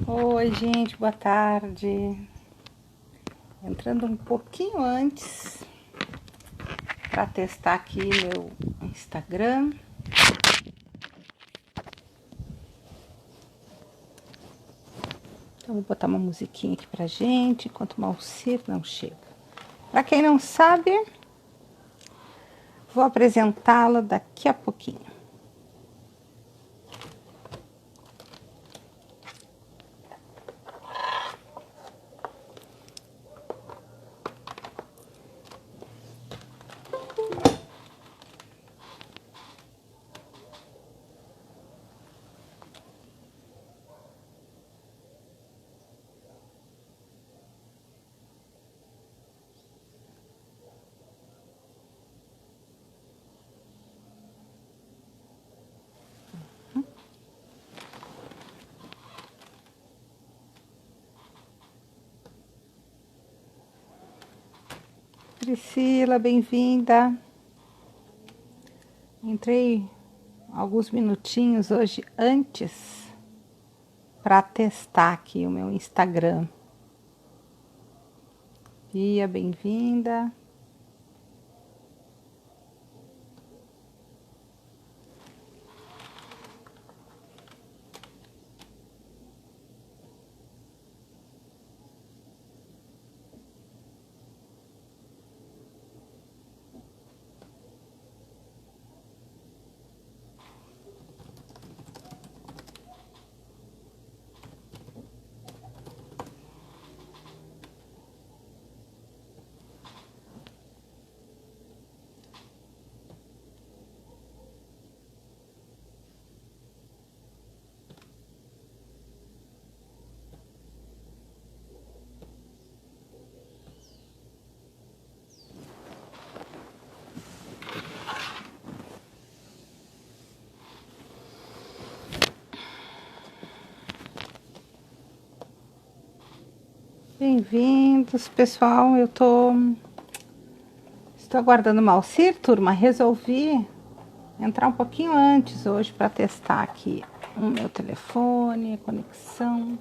Oi, gente, boa tarde. Entrando um pouquinho antes para testar aqui meu Instagram. Então, vou botar uma musiquinha aqui pra gente, enquanto o Malcir não chega. Para quem não sabe, vou apresentá-la daqui a pouquinho. Priscila, bem-vinda. Entrei alguns minutinhos hoje antes para testar aqui o meu Instagram. Bia, bem-vinda. Bem-vindos, pessoal. Estou aguardando o Malcir, turma. Resolvi entrar um pouquinho antes hoje para testar aqui o meu telefone, a conexão.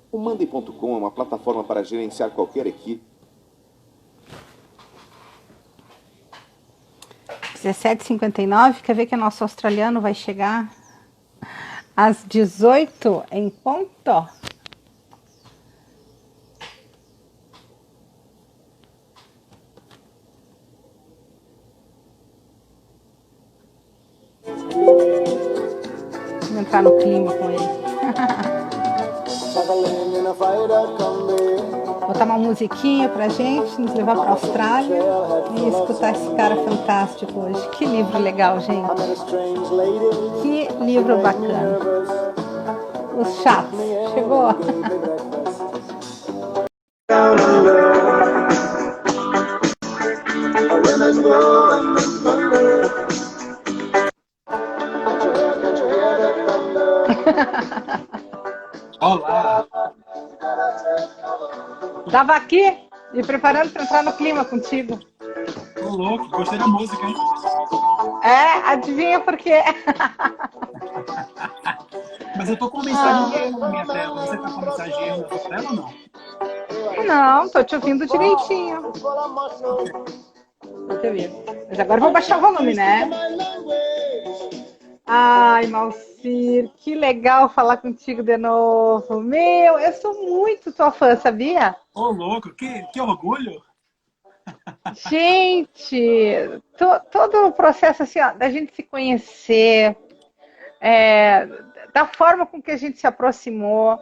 O Mandi.com é uma plataforma para gerenciar qualquer equipe. 17h59, quer ver que o nosso australiano vai chegar às 18 em ponto? Vou entrar no clima com ele. Botar uma musiquinha pra gente, nos levar pra Austrália e escutar esse cara fantástico hoje. Que livro legal, gente. Que livro bacana. Os chatos. Chegou? Olá! Tava aqui me preparando para entrar no clima contigo. louco, gostei da música, hein? Adivinha por quê? Mas eu tô com mensagem de erro na minha tela. Você tá com mensagem de erro na sua tela ou não? Não, tô te ouvindo direitinho. Deixa eu ver. Mas agora eu vou baixar o volume, né? Ai, Malcir, que legal falar contigo de novo. Meu, eu sou muito tua fã, sabia? Ô, louco, que orgulho! Gente, todo o processo assim, ó, da gente se conhecer, da forma com que a gente se aproximou.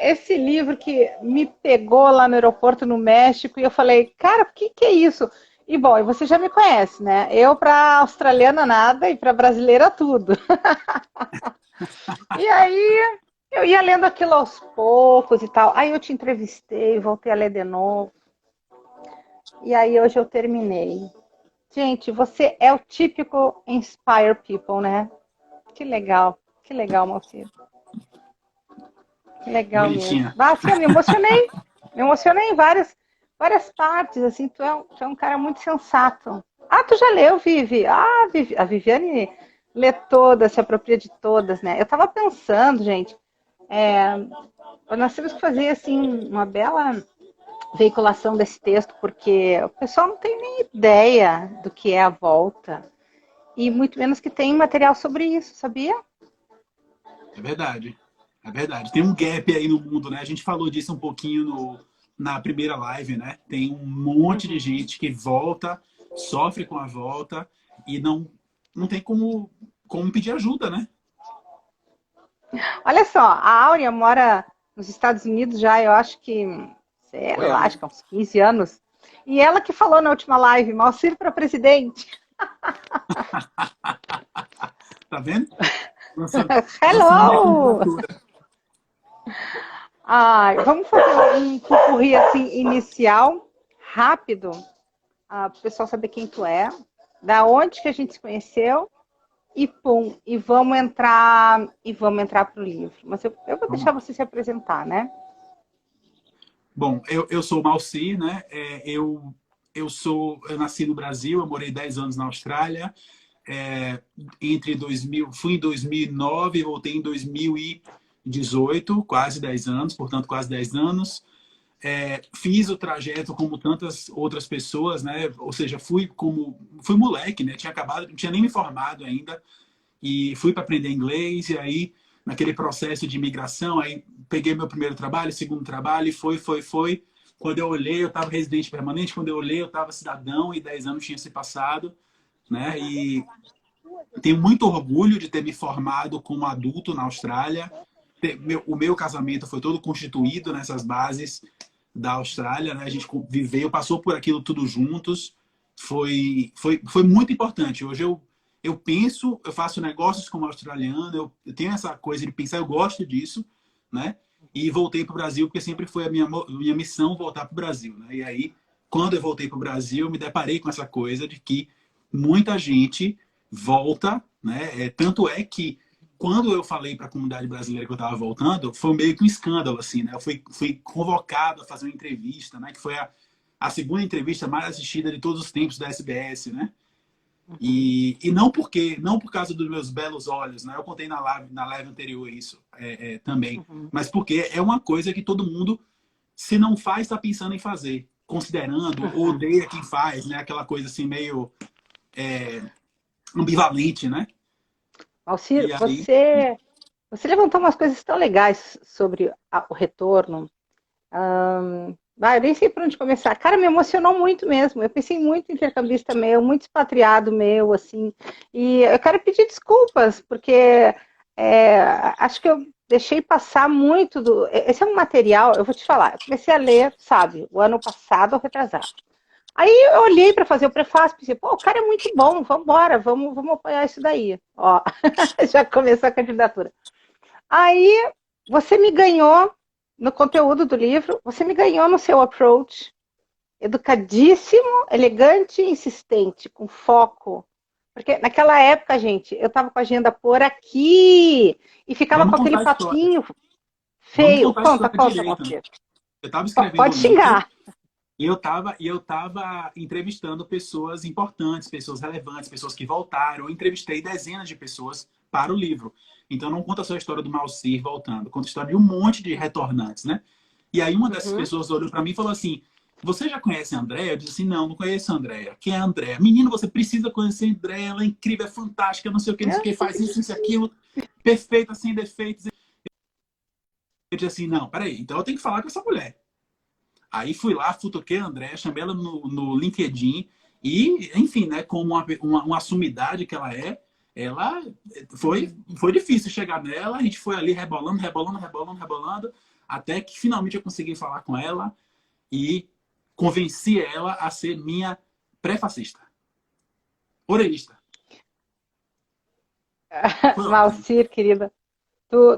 Esse livro que me pegou lá no aeroporto no México e eu falei, cara, o que é isso? E bom, e você já me conhece, né? Eu para australiana nada e para brasileira tudo. E aí eu ia lendo aquilo aos poucos e tal. Aí eu te entrevistei, voltei a ler de novo. E aí hoje eu terminei. Gente, você é o típico Inspire People, né? Que legal, Malcir. Que legal mesmo. Bonitinha. Assim, eu me emocionei em várias partes, assim, tu é um cara muito sensato. Ah, tu já leu, Vivi? Ah, a Viviane lê todas, se apropria de todas, né? Eu tava pensando, gente, nós temos que fazer, assim, uma bela veiculação desse texto, porque o pessoal não tem nem ideia do que é a volta, e muito menos que tem material sobre isso, sabia? É verdade. É verdade. Tem um gap aí no mundo, né? A gente falou disso um pouquinho na primeira live, né? Tem um monte de gente que volta, sofre com a volta e não tem como pedir ajuda, né? Olha só, a Áurea mora nos Estados Unidos já, eu acho que, sei Oi, lá, Áurea. acho que há uns 15 anos. E ela que falou na última live, Malcir para presidente. Tá vendo? Lançando minha Hello! candidatura. Ai, vamos fazer um pupurri assim, inicial, rápido, para o pessoal saber quem tu é, da onde que a gente se conheceu, e pum, e vamos entrar pro livro. Mas eu vou Vamos deixar lá. você se apresentar, né? Bom, eu sou o Malcir, né? Eu nasci no Brasil, eu morei 10 anos na Austrália. Fui em 2009 e voltei em 2018, quase 10 anos, portanto, quase 10 anos. Fiz o trajeto como tantas outras pessoas, né? Ou seja, fui moleque, né? Tinha acabado, não tinha nem me formado ainda e fui para aprender inglês e aí naquele processo de imigração, aí peguei meu primeiro trabalho, segundo trabalho e foi. Quando eu olhei, eu estava residente permanente, quando eu olhei, eu estava cidadão e 10 anos tinha se passado, né? E tenho muito orgulho de ter me formado como adulto na Austrália. O meu casamento foi todo constituído nessas bases da Austrália, né? A gente passou por aquilo tudo juntos. Foi muito importante. Hoje eu penso, eu faço negócios como australiano, eu tenho essa coisa de pensar, eu gosto disso, né? E voltei para o Brasil porque sempre foi a minha missão voltar para o Brasil, né? E aí, quando eu voltei para o Brasil, eu me deparei com essa coisa de que muita gente volta, né? Tanto é que quando eu falei para a comunidade brasileira que eu estava voltando, foi meio que um escândalo, assim, né? Eu fui convocado a fazer uma entrevista, né? Que foi a segunda entrevista mais assistida de todos os tempos da SBS, né? E não por causa dos meus belos olhos, né? Eu contei na live anterior isso também, mas porque é uma coisa que todo mundo, se não faz, está pensando em fazer, considerando, ou odeia quem faz, né? Aquela coisa assim meio ambivalente, né? Alcir, E aí, você levantou umas coisas tão legais sobre o retorno. Eu nem sei por onde começar. Cara, me emocionou muito mesmo. Eu pensei muito em intercambista meu, muito expatriado meu, assim. E eu quero pedir desculpas, porque acho que eu deixei passar muito do. Esse é um material, eu vou te falar. Eu comecei a ler, sabe, o ano passado ou retrasado. Aí eu olhei para fazer o prefácio e pensei, pô, o cara é muito bom, vamos embora, vamos apoiar isso daí. Ó, já começou a candidatura. Aí você me ganhou no conteúdo do livro, você me ganhou no seu approach, educadíssimo, elegante e insistente, com foco. Porque naquela época, gente, eu estava com a agenda por aqui e ficava vamos com aquele contar a história. papinho Vamos feio. contar a Conta, história direito, né? Moqueiro. Eu estava escrevendo Pode o livro xingar. E eu tava entrevistando pessoas importantes, pessoas relevantes, pessoas que voltaram. Eu entrevistei dezenas de pessoas para o livro. Então não conta só a história do Malcir voltando, conta a história de um monte de retornantes, né? E aí uma dessas Uhum. pessoas olhou para mim e falou assim: você já conhece a Andréia? Eu disse assim: não, não conheço a Andréia. Quem é a Andréia? Menino, você precisa conhecer a Andréia, ela é incrível, é fantástica, não sei o que, não sei o que, faz isso, aquilo, perfeita, sem defeitos. Eu disse assim: não, peraí, então eu tenho que falar com essa mulher. Aí fui lá, futuquei a Andréia, chamei ela no LinkedIn e, enfim, né, como uma sumidade que ela foi difícil chegar nela. A gente foi ali rebolando, rebolando, rebolando, rebolando, até que finalmente eu consegui falar com ela e convenci ela a ser minha pré-fascista, orelhista. Foi ótimo. Malcir, querida.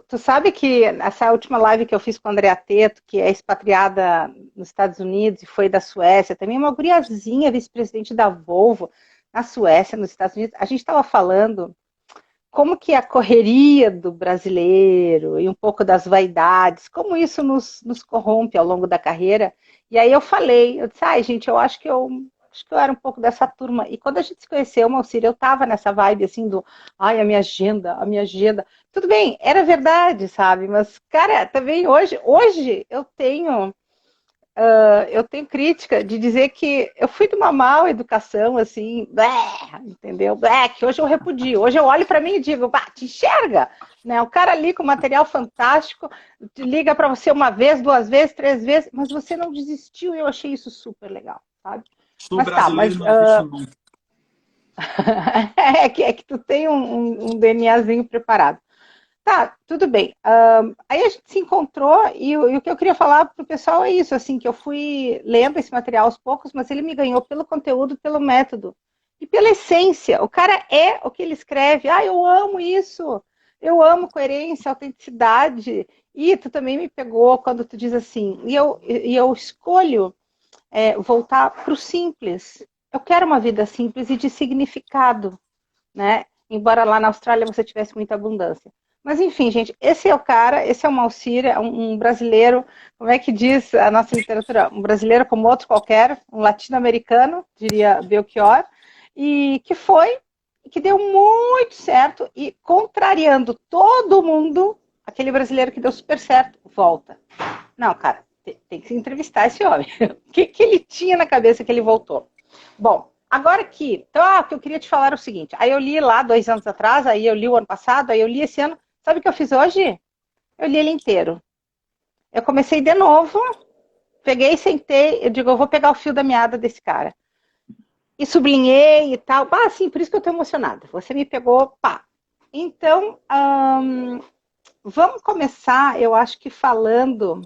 Tu sabe que essa última live que eu fiz com a Andrea Teto, que é expatriada nos Estados Unidos e foi da Suécia, também uma guriazinha, vice-presidente da Volvo, na Suécia, nos Estados Unidos, a gente estava falando como que a correria do brasileiro e um pouco das vaidades, como isso nos corrompe ao longo da carreira. E aí eu disse, ai, gente, eu acho que eu era um pouco dessa turma. E quando a gente se conheceu, Malcir, eu estava nessa vibe assim do, ai, a minha agenda, a minha agenda. Tudo bem, era verdade, sabe? Mas, cara, também hoje eu tenho crítica de dizer que eu fui de uma mal educação, assim, blé, entendeu? Blé, que hoje eu repudio. Hoje eu olho para mim e digo, bah, te enxerga, né? O cara ali com material fantástico, te liga para você uma vez, duas vezes, três vezes, mas você não desistiu e eu achei isso super legal, sabe? Sou Mas tá, brasileiro, mas não desisto nunca. é que tu tem um DNAzinho preparado. Tá, tudo bem. Aí a gente se encontrou e o que eu queria falar pro pessoal é isso, assim, que eu fui lendo esse material aos poucos, mas ele me ganhou pelo conteúdo, pelo método e pela essência. O cara é o que ele escreve. Ah, eu amo isso. Eu amo coerência, autenticidade. E tu também me pegou quando tu diz assim, e eu escolho voltar para o simples. Eu quero uma vida simples e de significado, né? Embora lá na Austrália você tivesse muita abundância. Mas enfim, gente, esse é o cara, esse é o Malcir, é um brasileiro, como é que diz a nossa literatura? Um brasileiro como outro qualquer, um latino-americano, diria Belchior, e que deu muito certo e contrariando todo mundo, aquele brasileiro que deu super certo, volta. Não, cara, tem que se entrevistar esse homem. O que ele tinha na cabeça que ele voltou? Bom, agora aqui, então, o que eu queria te falar é o seguinte, aí eu li lá 2 anos atrás, aí eu li o ano passado, aí eu li esse ano, sabe o que eu fiz hoje? Eu li ele inteiro. Eu comecei de novo, peguei, sentei, eu digo, eu vou pegar o fio da meada desse cara. E sublinhei e tal, sim, por isso que eu tô emocionada, você me pegou, pá. Então, vamos começar, eu acho que falando...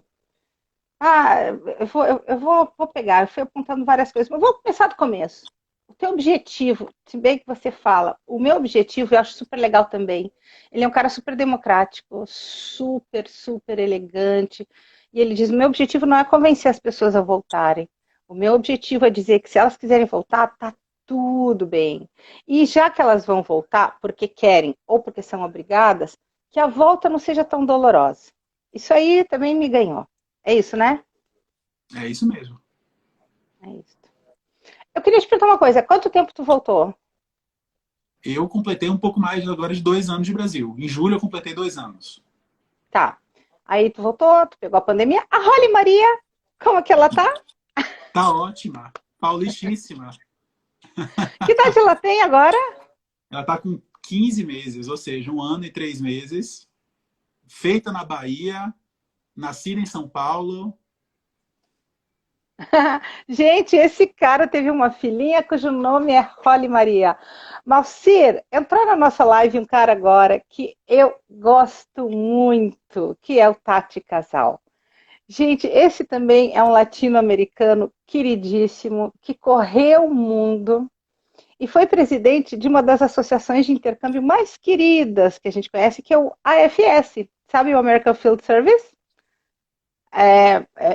eu vou pegar, eu fui apontando várias coisas, mas vou começar do começo. O teu objetivo, se bem que você fala, o meu objetivo eu acho super legal também. Ele é um cara super democrático, super, super elegante. E ele diz: o meu objetivo não é convencer as pessoas a voltarem. O meu objetivo é dizer que se elas quiserem voltar, tá tudo bem. E já que elas vão voltar porque querem ou porque são obrigadas, que a volta não seja tão dolorosa. Isso aí também me ganhou. É isso, né? É isso mesmo. É isso. Eu queria te perguntar uma coisa. Quanto tempo tu voltou? Eu completei um pouco mais agora de 2 anos de Brasil. Em julho eu completei 2 anos. Tá. Aí tu voltou, tu pegou a pandemia. A Holly Maria, como é que ela tá? Tá ótima, paulistíssima. Que idade ela tem agora? Ela tá com 15 meses, ou seja, 1 ano e 3 meses. Feita na Bahia, nascida em São Paulo. Gente, esse cara teve uma filhinha cujo nome é Holly Maria. Malcir, entrou na nossa live um cara agora que eu gosto muito, que é o Tati Casal. Gente, esse também é um latino-americano queridíssimo, que correu o mundo e foi presidente de uma das associações de intercâmbio mais queridas que a gente conhece, que é o AFS, sabe o American Field Service?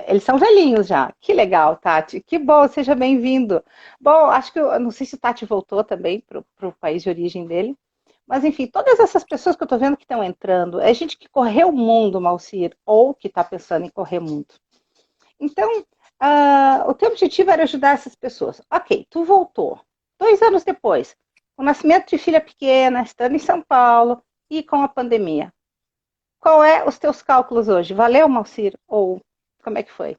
Eles são velhinhos já. Que legal, Tati. Que bom, seja bem-vindo. Bom, acho que eu não sei se o Tati voltou também para o país de origem dele. Mas, enfim, todas essas pessoas que eu estou vendo que estão entrando, é gente que correu o mundo, Malcir, ou que está pensando em correr muito. Então, o teu objetivo era ajudar essas pessoas. Ok, tu voltou. 2 anos depois, o nascimento de filha pequena, estando em São Paulo e com a pandemia. Qual é os teus cálculos hoje? Valeu, Malcir? Ou como é que foi?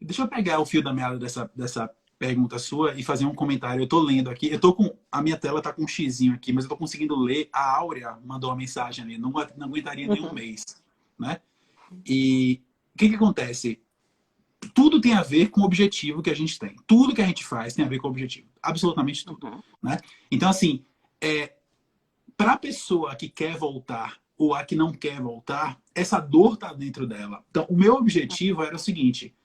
Deixa eu pegar o fio da meada dessa pergunta sua e fazer um comentário. Eu tô lendo aqui, eu tô com a minha tela tá com um xizinho aqui, mas eu tô conseguindo ler. A Áurea mandou uma mensagem ali, não aguentaria nem um mês, né? E o que acontece? Tudo tem a ver com o objetivo que a gente tem. Tudo que a gente faz tem a ver com o objetivo. Absolutamente tudo, né? Então, assim, para a pessoa que quer voltar ou a que não quer voltar, essa dor tá dentro dela. Então, o meu objetivo era o seguinte: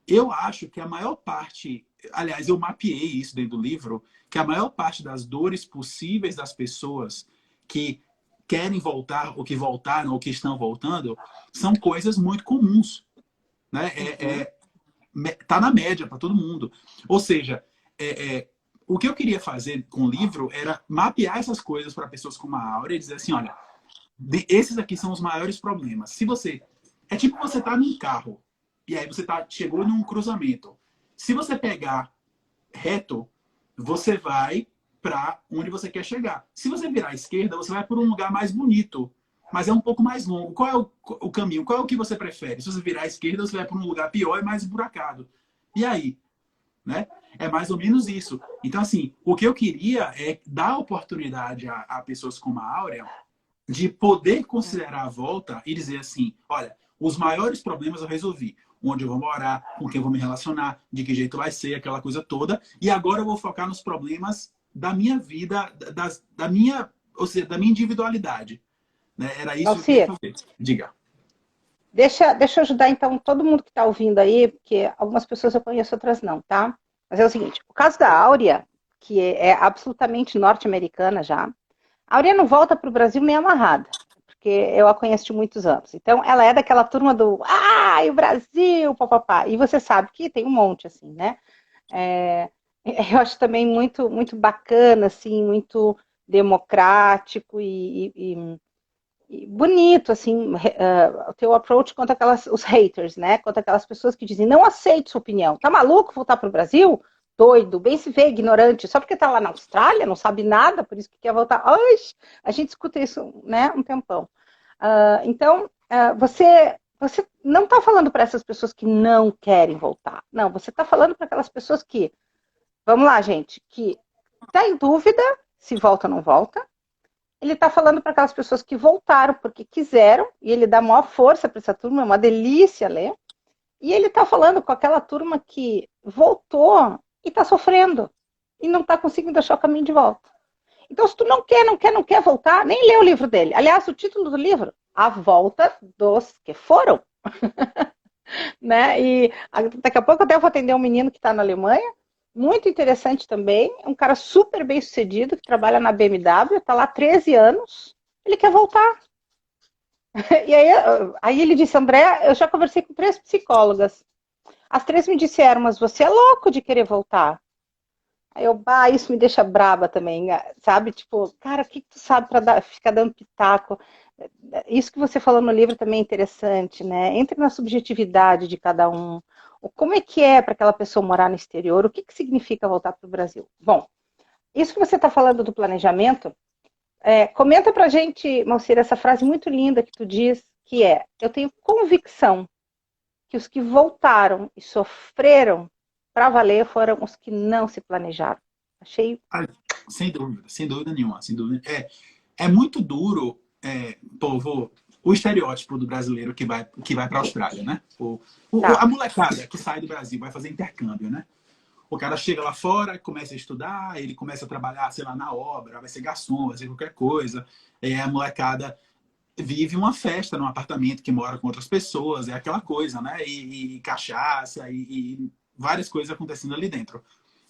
eu acho que a maior parte, aliás, eu mapeei isso dentro do livro, que a maior parte das dores possíveis das pessoas que querem voltar, ou que voltaram, ou que estão voltando, são coisas muito comuns, né? Tá na média para todo mundo. Ou seja, o que eu queria fazer com o livro era mapear essas coisas para pessoas como a Áurea e dizer assim, olha, esses aqui são os maiores problemas. Se você... É tipo você tá num carro, e aí você chegou num cruzamento. Se você pegar reto, você vai para onde você quer chegar. Se você virar à esquerda, você vai por um lugar mais bonito, mas é um pouco mais longo. Qual é o caminho? Qual é o que você prefere? Se você virar à esquerda, você vai para um lugar pior e mais buracado. E aí? Né? É mais ou menos isso. Então, assim, o que eu queria é dar oportunidade a pessoas como a Áurea de poder considerar a volta e dizer assim, olha, os maiores problemas eu resolvi. Onde eu vou morar, com quem eu vou me relacionar, de que jeito vai ser, aquela coisa toda. E agora eu vou focar nos problemas da minha vida, da minha, ou seja, da minha individualidade. Né? Era isso que eu queria Alcir, fazer. Diga. deixa eu ajudar então todo mundo que está ouvindo aí, porque algumas pessoas eu conheço, outras não, tá? Mas é o seguinte, o caso da Áurea, que é absolutamente norte-americana já, a Áurea não volta para o Brasil meio amarrada, porque eu a conheço de muitos anos. Então, ela é daquela turma do, e o Brasil, papapá. E você sabe que tem um monte, assim, né? Eu acho também muito, muito bacana, assim, muito democrático e bonito, assim, o teu approach contra os haters, né? Contra aquelas pessoas que dizem, não aceito sua opinião. Tá maluco voltar para o Brasil? Doido, bem se vê, ignorante, só porque tá lá na Austrália, não sabe nada, por isso que quer voltar. Ai, a gente escuta isso, né, um tempão. Então, você não está falando para essas pessoas que não querem voltar. Não, você está falando para aquelas pessoas que, vamos lá, gente, que está em dúvida se volta ou não volta. Ele está falando para aquelas pessoas que voltaram porque quiseram, e ele dá maior força para essa turma, é uma delícia ler. E ele está falando com aquela turma que voltou e está sofrendo, e não está conseguindo achar o caminho de volta. Então, se tu não quer voltar, nem lê o livro dele. Aliás, o título do livro, A Volta dos que Foram. Né? E daqui a pouco eu até vou atender um menino que está na Alemanha, muito interessante também, um cara super bem sucedido, que trabalha na BMW, está lá há 13 anos, ele quer voltar. E aí ele disse, André, eu já conversei com 3 psicólogas. As 3 me disseram, mas você é louco de querer voltar. Aí isso me deixa braba também, sabe? Tipo, cara, o que tu sabe para ficar dando pitaco? Isso que você falou no livro também é interessante, né? Entre na subjetividade de cada um. Como é que é para aquela pessoa morar no exterior? O que significa voltar para o Brasil? Bom, isso que você está falando do planejamento, comenta para a gente, Malcir, essa frase muito linda que tu diz, que é, eu tenho convicção que os que voltaram e sofreram para valer foram os que não se planejaram. Achei... Sem dúvida nenhuma. Sem dúvida. É muito duro, povo, o estereótipo do brasileiro que vai para a Austrália, né? A molecada que sai do Brasil, vai fazer intercâmbio, né? O cara chega lá fora, começa a estudar, ele começa a trabalhar, sei lá, na obra, vai ser garçom, vai ser qualquer coisa. A molecada vive uma festa num apartamento que mora com outras pessoas, é aquela coisa, né? E cachaça, e várias coisas acontecendo ali dentro.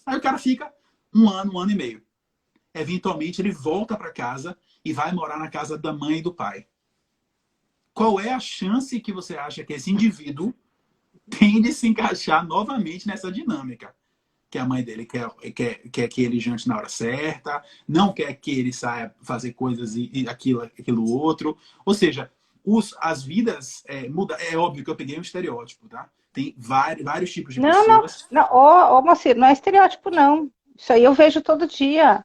Aí o cara fica um ano e meio. Eventualmente ele volta para casa e vai morar na casa da mãe e do pai. Qual é a chance que você acha que esse indivíduo tem de se encaixar novamente nessa dinâmica? Que a mãe dele quer que ele jante na hora certa, não quer que ele saia fazer coisas e aquilo outro. Ou seja, as vidas mudam. É óbvio que eu peguei um estereótipo, tá? tem vários tipos de Não, não, pessoas. não. Ô, Moacir, não é estereótipo, não. Isso aí eu vejo todo dia.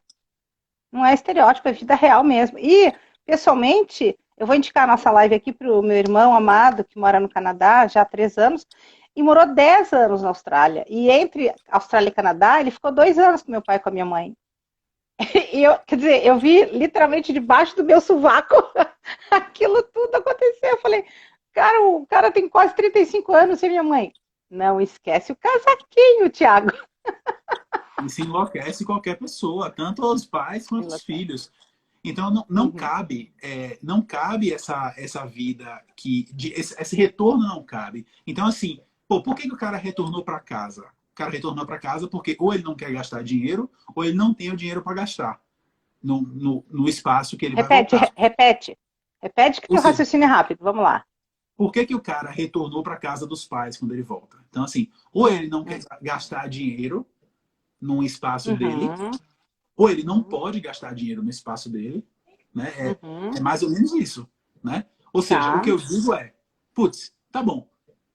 Não é estereótipo, é vida real mesmo. E, pessoalmente, eu vou indicar a nossa live aqui para o meu irmão amado, que mora no Canadá já há 3 anos, e morou 10 anos na Austrália. E entre Austrália e Canadá, ele ficou 2 anos com meu pai e com a minha mãe. E eu, quer dizer, eu vi literalmente debaixo do meu sovaco aquilo tudo acontecer. Eu falei, cara, o cara tem quase 35 anos e minha mãe. Não esquece o casaquinho, Thiago. Isso enlouquece qualquer pessoa, tanto os pais quanto os filhos. Então não cabe, não cabe essa vida esse retorno não cabe. Então assim, pô, por que o cara retornou para casa? O cara retornou para casa porque ou ele não quer gastar dinheiro ou ele não tem o dinheiro para gastar no espaço que ele vai voltar. Repete que Ou teu seja, raciocínio é rápido. Vamos lá. por que o cara retornou para casa dos pais quando ele volta? Então assim, ou ele não quer gastar dinheiro num espaço dele, ou ele não pode gastar dinheiro no espaço dele, né? É mais ou menos isso, né? Ou seja, o que eu digo é, putz, tá bom,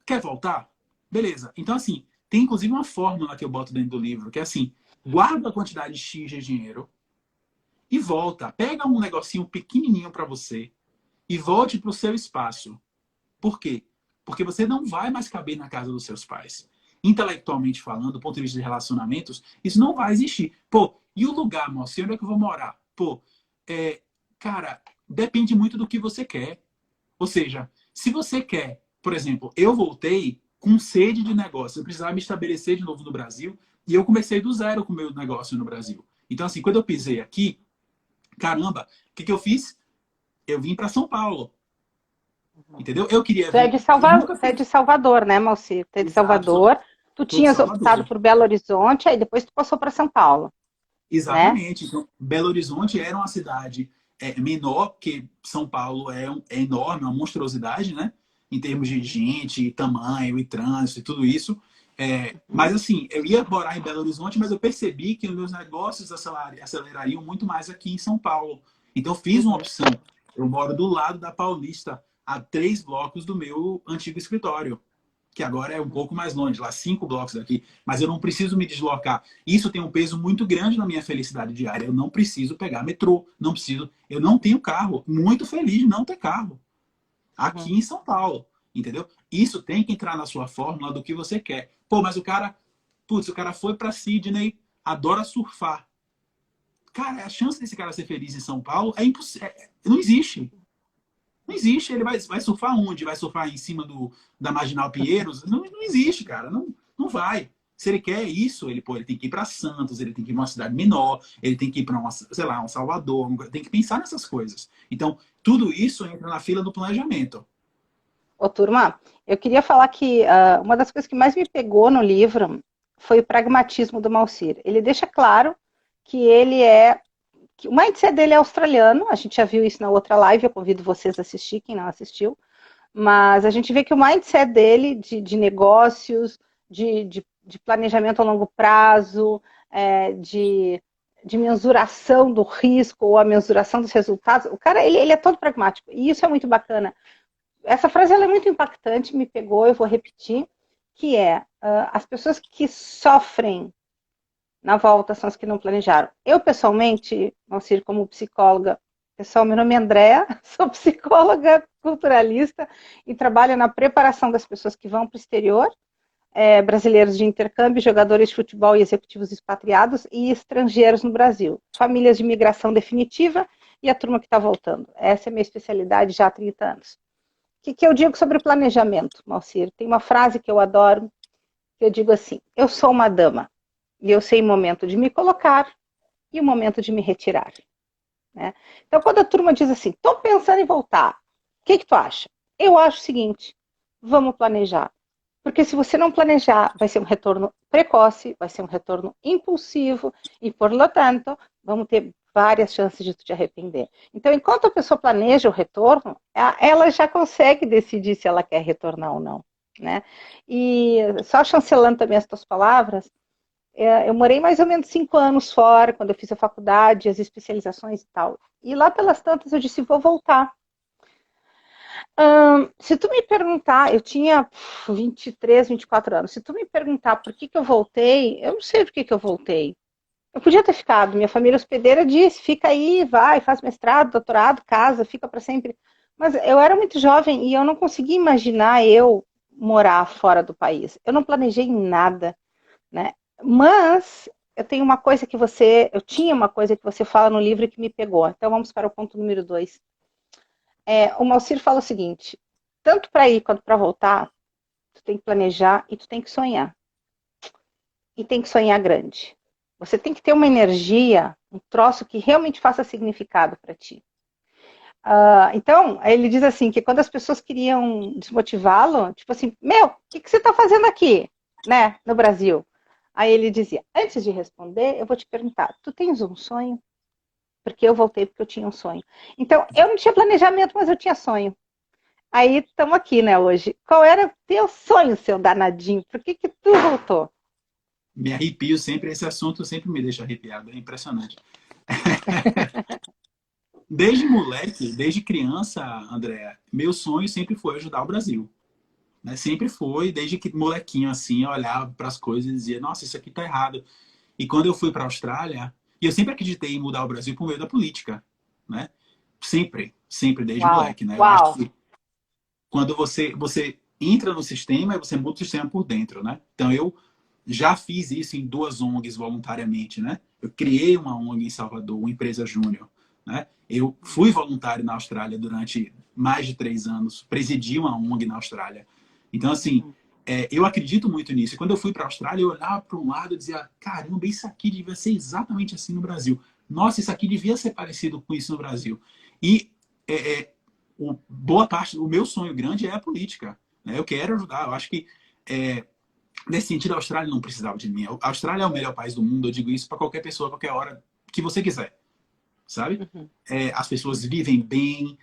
quer voltar? Beleza. Então, assim, tem inclusive uma fórmula que eu boto dentro do livro, que é assim, guarda a quantidade X de dinheiro e volta. Pega um negocinho pequenininho para você e volte para o seu espaço. Por quê? Porque você não vai mais caber na casa dos seus pais. Intelectualmente falando, do ponto de vista de relacionamentos, isso não vai existir. Pô, e o lugar, moça? Onde é que eu vou morar? Pô, cara, depende muito do que você quer. Ou seja, se você quer, por exemplo, eu voltei com sede de negócio, eu precisava me estabelecer de novo no Brasil e eu comecei do zero com o meu negócio no Brasil. Então, assim, quando eu pisei aqui, caramba, o que eu fiz? Eu vim para São Paulo. Entendeu? Eu queria Tu é vir. de, Eu nunca Tu é fiz. de Salvador, né, Malci? Tu é de Exato, Salvador. Tu sou de tinhas optado Salvador. por Belo Horizonte, aí depois tu passou para São Paulo, né? Exatamente. Então, Belo Horizonte era uma cidade menor, porque São Paulo é enorme, é uma monstruosidade, né? Em termos de gente, tamanho e trânsito e tudo isso. Mas assim, eu ia morar em Belo Horizonte, mas eu percebi que os meus negócios acelerariam muito mais aqui em São Paulo. Então, eu fiz uma opção. Eu moro do lado da Paulista, a 3 blocos do meu antigo escritório, que agora é um pouco mais longe, lá 5 blocos daqui, mas eu não preciso me deslocar. Isso tem um peso muito grande na minha felicidade diária. Eu não preciso pegar metrô, não preciso. Eu não tenho carro. Muito feliz de não ter carro. Aqui em São Paulo, entendeu? Isso tem que entrar na sua fórmula do que você quer. Pô, mas o cara foi para Sydney, adora surfar. Cara, a chance desse cara ser feliz em São Paulo é impossível. Não existe. Não existe. Ele vai surfar onde? Vai surfar em cima da Marginal Pinheiros? Não existe, cara. Não vai. Se ele quer isso, ele tem que ir para Santos, ele tem que ir para uma cidade menor, ele tem que ir para, sei lá, um Salvador, tem que pensar nessas coisas. Então, tudo isso entra na fila do planejamento. Ô, turma, eu queria falar que uma das coisas que mais me pegou no livro foi o pragmatismo do Malcir. Ele deixa claro que que o mindset dele é australiano, a gente já viu isso na outra live, eu convido vocês a assistir, quem não assistiu, mas a gente vê que o mindset dele de negócios, de planejamento a longo prazo, de mensuração do risco ou a mensuração dos resultados, o cara, ele é todo pragmático, e isso é muito bacana. Essa frase ela é muito impactante, me pegou, eu vou repetir, que é, as pessoas que sofrem na volta são as que não planejaram. Eu, pessoalmente, Malcir, como psicóloga, pessoal, meu nome é Andréa, sou psicóloga culturalista e trabalho na preparação das pessoas que vão para o exterior, brasileiros de intercâmbio, jogadores de futebol e executivos expatriados e estrangeiros no Brasil, famílias de imigração definitiva e a turma que está voltando. Essa é a minha especialidade já há 30 anos. O que eu digo sobre planejamento, Malcir? Tem uma frase que eu adoro, que eu digo assim, eu sou uma dama, e eu sei o momento de me colocar e o momento de me retirar. Né? Então, quando a turma diz assim, estou pensando em voltar, o que tu acha? Eu acho o seguinte, vamos planejar. Porque se você não planejar, vai ser um retorno precoce, vai ser um retorno impulsivo, e, por lo tanto, vamos ter várias chances de tu te arrepender. Então, enquanto a pessoa planeja o retorno, ela já consegue decidir se ela quer retornar ou não. Né? E só chancelando também as tuas palavras, eu morei mais ou menos 5 anos fora, quando eu fiz a faculdade, as especializações e tal. E lá pelas tantas eu disse, vou voltar. Se tu me perguntar, eu tinha 23, 24 anos. Se tu me perguntar por que eu voltei, eu não sei por que eu voltei. Eu podia ter ficado. Minha família hospedeira disse: fica aí, vai, faz mestrado, doutorado, casa, fica para sempre. Mas eu era muito jovem e eu não conseguia imaginar eu morar fora do país. Eu não planejei nada, né? Mas eu tinha uma coisa que você fala no livro que me pegou. Então vamos para o ponto número 2. O Malcir fala o seguinte: tanto para ir quanto para voltar, tu tem que planejar e tu tem que sonhar. E tem que sonhar grande. Você tem que ter uma energia, um troço que realmente faça significado para ti. Então, ele diz assim, que quando as pessoas queriam desmotivá-lo, tipo assim, o que você está fazendo aqui, né, no Brasil? Aí ele dizia, antes de responder, eu vou te perguntar, tu tens um sonho? Porque eu voltei porque eu tinha um sonho. Então, eu não tinha planejamento, mas eu tinha sonho. Aí, estamos aqui, né, hoje. Qual era o teu sonho, seu danadinho? Por que tu voltou? Me arrepio sempre, esse assunto sempre me deixa arrepiado, é impressionante. Desde moleque, desde criança, André, meu sonho sempre foi ajudar o Brasil. Né? Sempre foi, desde que molequinho assim, eu olhava para as coisas e dizia, nossa, isso aqui tá errado. E quando eu fui para a Austrália, e eu sempre acreditei em mudar o Brasil por meio da política, né? Sempre, sempre desde Uau, moleque, né? Eu acho uau. que quando você entra no sistema, você muda o sistema por dentro, né? Então eu já fiz isso em 2 ONGs voluntariamente, né? Eu criei uma ONG em Salvador, uma empresa júnior, né? Eu fui voluntário na Austrália durante mais de 3 anos, presidi uma ONG na Austrália. Então, assim, eu acredito muito nisso. E quando eu fui para a Austrália, eu olhava para um lado e dizia, caramba, isso aqui devia ser exatamente assim no Brasil. Nossa, isso aqui devia ser parecido com isso no Brasil. E boa parte, o meu sonho grande é a política. Né? Eu quero ajudar. Eu acho que nesse sentido, a Austrália não precisava de mim. A Austrália é o melhor país do mundo, eu digo isso para qualquer pessoa, a qualquer hora que você quiser, sabe? Uhum. As pessoas vivem bem,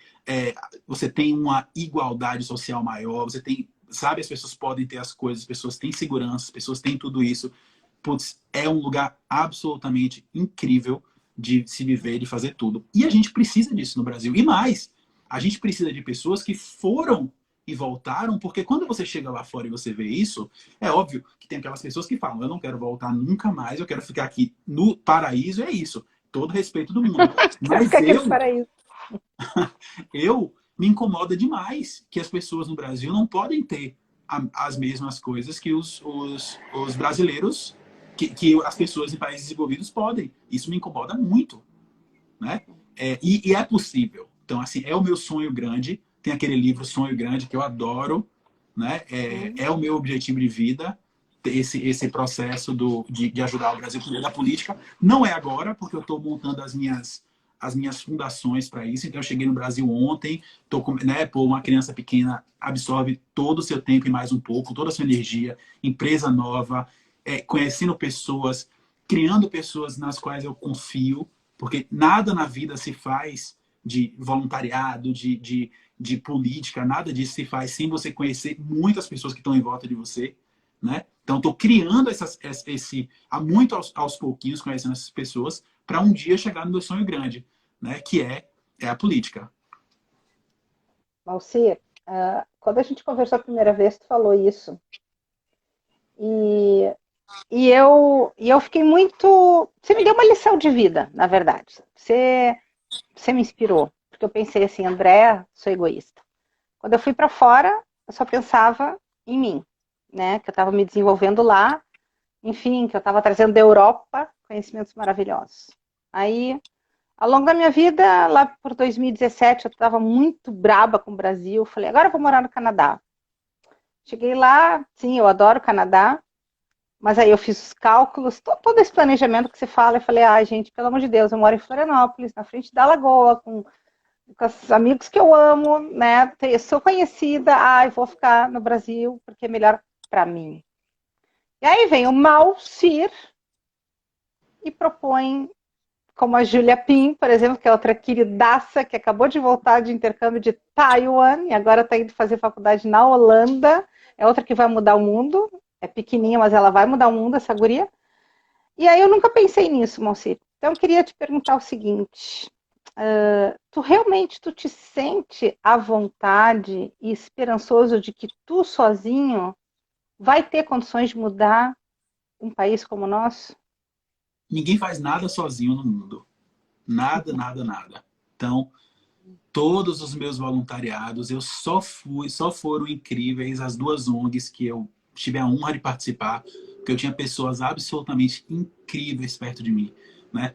você tem uma igualdade social maior, você tem, sabe, as pessoas podem ter as coisas, as pessoas têm segurança, as pessoas têm tudo isso. Putz, é um lugar absolutamente incrível de se viver, de fazer tudo. E a gente precisa disso no Brasil. E mais, a gente precisa de pessoas que foram e voltaram, porque quando você chega lá fora e você vê isso, é óbvio que tem aquelas pessoas que falam, eu não quero voltar nunca mais, eu quero ficar aqui no paraíso, é isso. Todo respeito do mundo. Quero Mas ficar aqui no paraíso. eu me incomoda demais que as pessoas no Brasil não podem ter as mesmas coisas que os brasileiros, que as pessoas em países desenvolvidos podem. Isso me incomoda muito, né? E é possível. Então, assim, é o meu sonho grande. Tem aquele livro Sonho Grande que eu adoro, né? É o meu objetivo de vida, esse processo de ajudar o Brasil por meio da política. Não é agora, porque eu estou montando as minhas fundações para isso. Então, eu cheguei no Brasil ontem, né, pô, uma criança pequena absorve todo o seu tempo e mais um pouco, toda a sua energia, empresa nova, conhecendo pessoas, criando pessoas nas quais eu confio, porque nada na vida se faz de voluntariado, de política, nada disso se faz sem você conhecer muitas pessoas que estão em volta de você, né? Então, estou criando muito aos pouquinhos, conhecendo essas pessoas, para um dia chegar no meu sonho grande, né? Que é a política. Malcir, quando a gente conversou a primeira vez, tu falou isso. E, e eu fiquei muito. Você me deu uma lição de vida, na verdade. Você me inspirou. Porque eu pensei assim, André, sou egoísta. Quando eu fui para fora, eu só pensava em mim, né? Que eu estava me desenvolvendo lá, enfim, que eu estava trazendo da Europa conhecimentos maravilhosos. Aí, ao longo da minha vida, lá por 2017, eu estava muito braba com o Brasil. Falei, agora eu vou morar no Canadá. Cheguei lá, sim, eu adoro o Canadá, mas aí eu fiz os cálculos, todo esse planejamento que você fala, eu falei, gente, pelo amor de Deus, eu moro em Florianópolis, na frente da lagoa, com os amigos que eu amo, né? Eu sou conhecida, eu vou ficar no Brasil porque é melhor para mim. E aí vem o Malcir e propõe, como a Julia Pim, por exemplo, que é outra queridaça, que acabou de voltar de intercâmbio de Taiwan e agora está indo fazer faculdade na Holanda, é outra que vai mudar o mundo, é pequenininha, mas ela vai mudar o mundo, essa guria. E aí eu nunca pensei nisso, Malcir. Então eu queria te perguntar o seguinte, tu te sente à vontade e esperançoso de que tu sozinho vai ter condições de mudar um país como o nosso? Ninguém faz nada sozinho no mundo. Nada, nada, nada. Então, todos os meus voluntariados, só foram incríveis as duas ONGs que eu tive a honra de participar, porque eu tinha pessoas absolutamente incríveis perto de mim, né?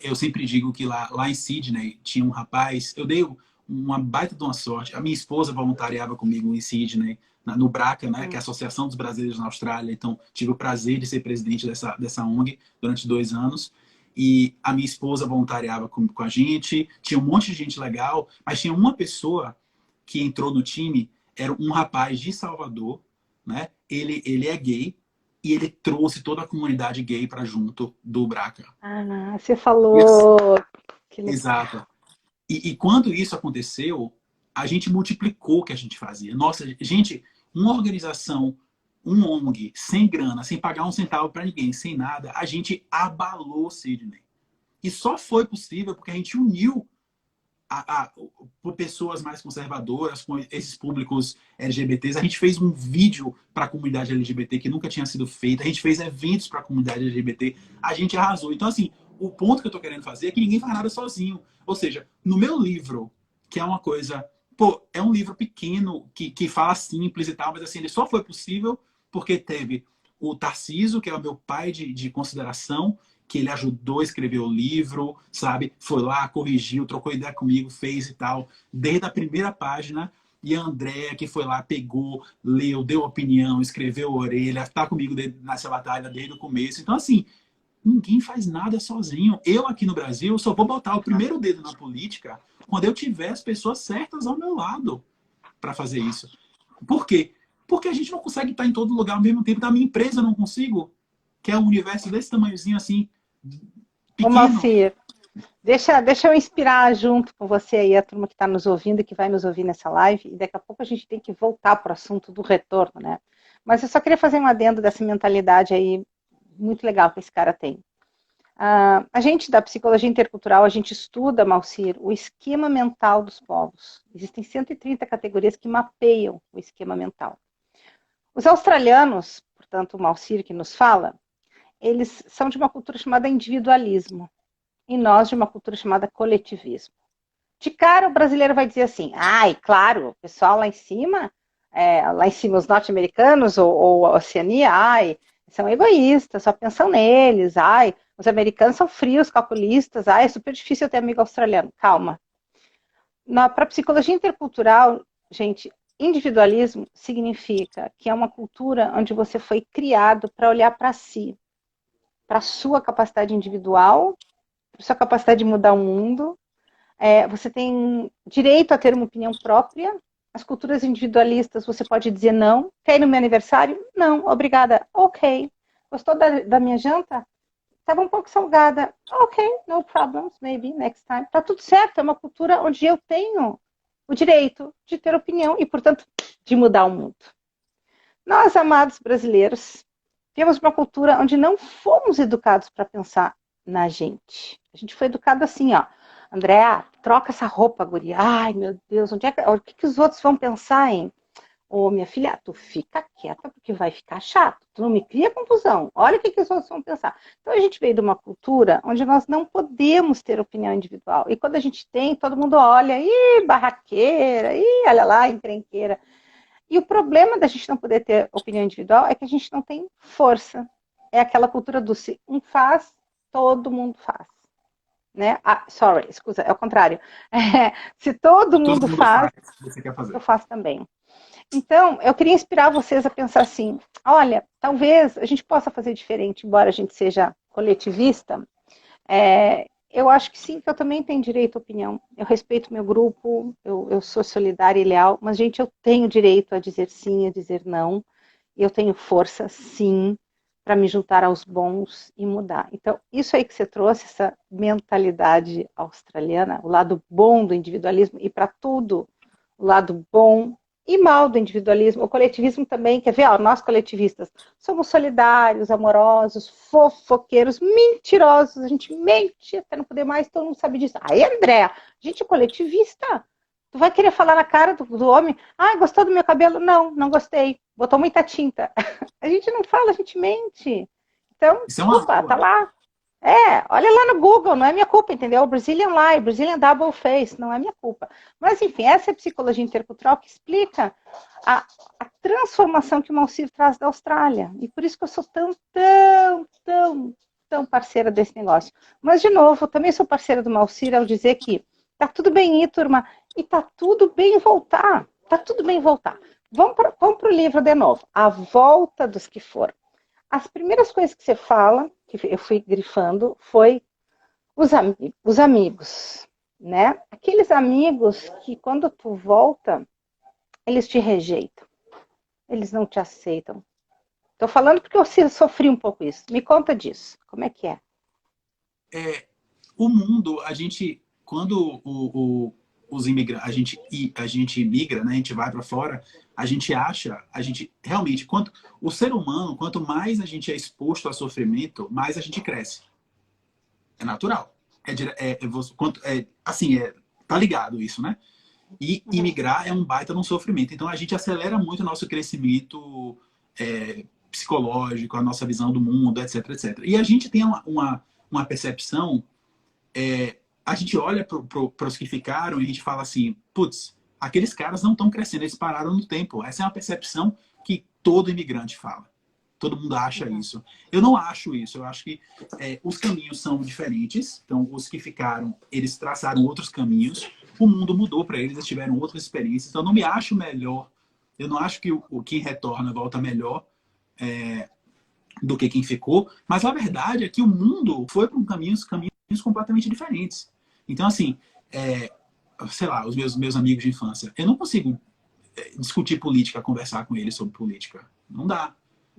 Eu sempre digo que lá em Sydney tinha um rapaz, eu dei uma baita de uma sorte. A minha esposa voluntariava comigo em Sydney, no BRACA, né, que é a Associação dos Brasileiros na Austrália. Então, tive o prazer de ser presidente dessa ONG durante 2 anos. E a minha esposa voluntariava com a gente, tinha um monte de gente legal, mas tinha uma pessoa que entrou no time, era um rapaz de Salvador, né? Ele é gay e ele trouxe toda a comunidade gay para junto do Braca. Ah, você E assim, falou. Que legal. exato. E quando isso aconteceu, a gente multiplicou o que a gente fazia. Nossa, gente, uma organização, um ONG, sem grana, sem pagar um centavo para ninguém, sem nada, a gente abalou Sydney. E só foi possível porque a gente uniu por pessoas mais conservadoras, com esses públicos LGBTs. A gente fez um vídeo para a comunidade LGBT que nunca tinha sido feito. A gente fez eventos para a comunidade LGBT. A gente arrasou. Então, assim, o ponto que eu estou querendo fazer é que ninguém faz nada sozinho. Ou seja, no meu livro, que é uma coisa... Pô, é um livro pequeno, que fala simples e tal, mas assim, ele só foi possível porque teve o Tarciso, que é o meu pai de consideração, que ele ajudou a escrever o livro, sabe? Foi lá, corrigiu, trocou ideia comigo, fez e tal, desde a primeira página. E a Andréa, que foi lá, pegou, leu, deu opinião, escreveu a orelha, tá comigo nessa batalha desde o começo. Então, assim, ninguém faz nada sozinho. Eu aqui no Brasil só vou botar o primeiro dedo na política quando eu tiver as pessoas certas ao meu lado para fazer isso. Por quê? Porque a gente não consegue estar em todo lugar ao mesmo tempo. Da minha empresa eu não consigo, que é um universo desse tamanhozinho assim, Ô, pequeno. Malcir, deixa eu inspirar junto com você aí, a turma que está nos ouvindo e que vai nos ouvir nessa live, e daqui a pouco a gente tem que voltar para o assunto do retorno, né? Mas eu só queria fazer um adendo dessa mentalidade aí, muito legal que esse cara tem. A gente da psicologia intercultural, a gente estuda, Malcir, o esquema mental dos povos. Existem 130 categorias que mapeiam o esquema mental. Os australianos, portanto, o Malcir que nos fala, eles são de uma cultura chamada individualismo e nós de uma cultura chamada coletivismo. De cara, o brasileiro vai dizer assim, ai, claro, o pessoal lá em cima os norte-americanos ou a Oceania, ai, são egoístas, só pensam neles, ai, os americanos são frios, calculistas, ai, é super difícil ter amigo australiano. Calma. Para a psicologia intercultural, gente, individualismo significa que é uma cultura onde você foi criado para olhar para si, para a sua capacidade individual, para a sua capacidade de mudar o mundo. Você tem direito a ter uma opinião própria. As culturas individualistas, você pode dizer não. Quer ir no meu aniversário? Não, obrigada. Ok. Gostou da minha janta? Estava um pouco salgada. Ok, no problems, maybe next time. Tá tudo certo, é uma cultura onde eu tenho o direito de ter opinião e, portanto, de mudar o mundo. Nós, amados brasileiros, temos uma cultura onde não fomos educados para pensar na gente. A gente foi educado assim, ó. Andréa, troca essa roupa, guria. Ai, meu Deus, o que os outros vão pensar, hein? Ô, minha filha, tu fica quieta porque vai ficar chato. Tu não me cria confusão. Olha o que os outros vão pensar. Então, a gente veio de uma cultura onde nós não podemos ter opinião individual. E quando a gente tem, todo mundo olha, ih, barraqueira, ih, olha lá, encrenqueira. E o problema da gente não poder ter opinião individual é que a gente não tem força. É aquela cultura do se um faz, todo mundo faz. Né? Escusa, é o contrário. Se todo Todo mundo mundo faz, faz o que você quer fazer. eu faço também. Então, eu queria inspirar vocês a pensar assim, olha, talvez a gente possa fazer diferente, embora a gente seja coletivista, eu acho que sim, que eu também tenho direito à opinião. Eu respeito meu grupo, eu sou solidária e leal, mas, gente, eu tenho direito a dizer sim, a dizer não. Eu tenho força, sim, para me juntar aos bons e mudar. Então, isso aí que você trouxe, essa mentalidade australiana, o lado bom do individualismo, e para tudo, o lado bom e mal do individualismo. O coletivismo também, quer ver? Ó, nós coletivistas somos solidários, amorosos, fofoqueiros, mentirosos, a gente mente até não poder mais, todo mundo sabe disso. Aí, André, a gente é coletivista. Tu vai querer falar na cara do homem, ah, gostou do meu cabelo? Não, não gostei, botou muita tinta. A gente não fala, a gente mente. Então, Isso é uma desculpa, tá aula. lá. Olha lá no Google, não é minha culpa, entendeu? Brazilian Lie, Brazilian Double Face, não é minha culpa. Mas, enfim, essa é a psicologia intercultural que explica a transformação que o Malcir traz da Austrália. E por isso que eu sou tão parceira desse negócio. Mas, de novo, eu também sou parceira do Malcir ao dizer que tá tudo bem ir, turma, e tá tudo bem voltar. Tá tudo bem voltar. Vamos para o livro de novo. A Volta dos que Foram. As primeiras coisas que você fala, que eu fui grifando, foi os amigos, né? Aqueles amigos que quando tu volta, eles te rejeitam, eles não te aceitam. Tô falando porque eu sofri um pouco isso. Me conta disso. Como é que é? O mundo, a gente, quando os imigrantes, a gente migra, né? A gente vai para fora, a gente realmente, o ser humano, quanto mais a gente é exposto a sofrimento, mais a gente cresce. É natural. Tá ligado isso, né? E imigrar é um baita de um sofrimento. Então a gente acelera muito o nosso crescimento psicológico, a nossa visão do mundo, etc, etc. E a gente tem uma percepção, a gente olha para os que ficaram e a gente fala assim, putz, aqueles caras não estão crescendo, eles pararam no tempo. Essa é uma percepção que todo imigrante fala. Todo mundo acha isso. Eu não acho isso. Eu acho que os caminhos são diferentes. Então, os que ficaram, eles traçaram outros caminhos. O mundo mudou para eles, eles tiveram outras experiências. Então, eu não me acho melhor. Eu não acho que quem retorna volta melhor do que quem ficou. Mas a verdade é que o mundo foi para caminhos completamente diferentes. Então, assim, sei lá, os meus amigos de infância, eu não consigo discutir política, conversar com eles sobre política. Não dá.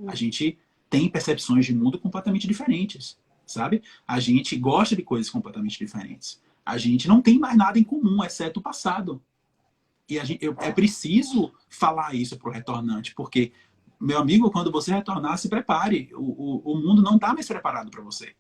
A gente tem percepções de mundo completamente diferentes, sabe? A gente gosta de coisas completamente diferentes. A gente não tem mais nada em comum, exceto o passado. E é preciso falar isso para o retornante, porque, meu amigo, quando você retornar, se prepare. O mundo não está mais preparado para você.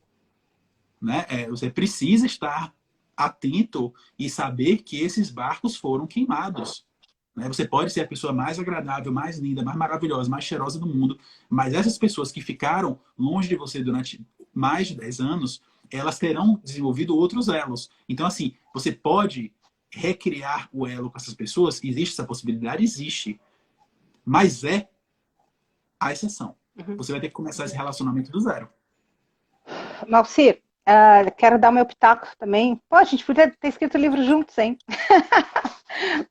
Né? Você precisa estar atento e saber que esses barcos foram queimados. Você pode ser a pessoa mais agradável, mais linda, mais maravilhosa, mais cheirosa do mundo, mas essas pessoas que ficaram longe de você durante mais de 10 anos, elas terão desenvolvido outros elos. Então, assim, você pode recriar o elo com essas pessoas? Existe essa possibilidade? Existe. Mas é a exceção. Você vai ter que começar esse relacionamento do zero. Malcir, quero dar o meu pitaco também. Pô, a gente podia ter escrito o livro juntos, hein?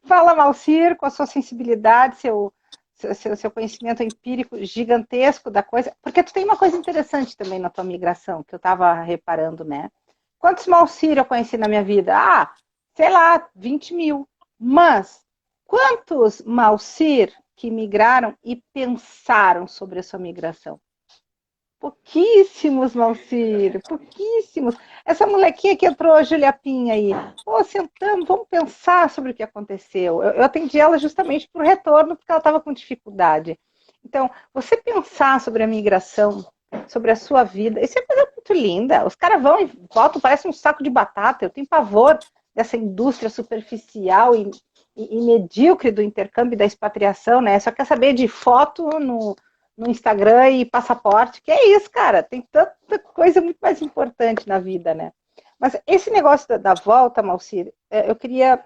Fala, Malcir, com a sua sensibilidade, seu conhecimento empírico gigantesco da coisa. Porque tu tem uma coisa interessante também na tua migração, que eu estava reparando, né? Quantos Malcir eu conheci na minha vida? Sei lá, 20 mil. Mas quantos Malcir que migraram e pensaram sobre a sua migração? Pouquíssimos, Malcir, pouquíssimos. Essa molequinha que entrou, a Julia Pinha aí, sentamos, vamos pensar sobre o que aconteceu. Eu atendi ela justamente por retorno, porque ela estava com dificuldade. Então, você pensar sobre a migração, sobre a sua vida, isso é coisa muito linda. Os caras vão e voltam, parece um saco de batata. Eu tenho pavor dessa indústria superficial e medíocre do intercâmbio e da expatriação, né? Só quer saber de foto no Instagram e passaporte, que é isso, cara, tem tanta coisa muito mais importante na vida, né? Mas esse negócio da volta, Malcir, eu queria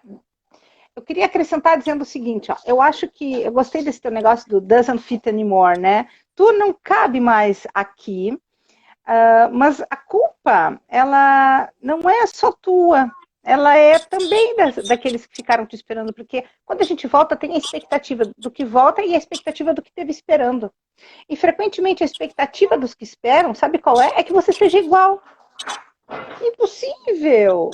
acrescentar dizendo o seguinte, ó, eu acho que, eu gostei desse teu negócio do doesn't fit anymore, né? Tu não cabe mais aqui, mas a culpa, ela não é só tua, ela é também daqueles que ficaram te esperando, porque quando a gente volta, tem a expectativa do que volta e a expectativa do que esteve esperando. E frequentemente a expectativa dos que esperam, sabe qual é? É que você seja igual. Impossível!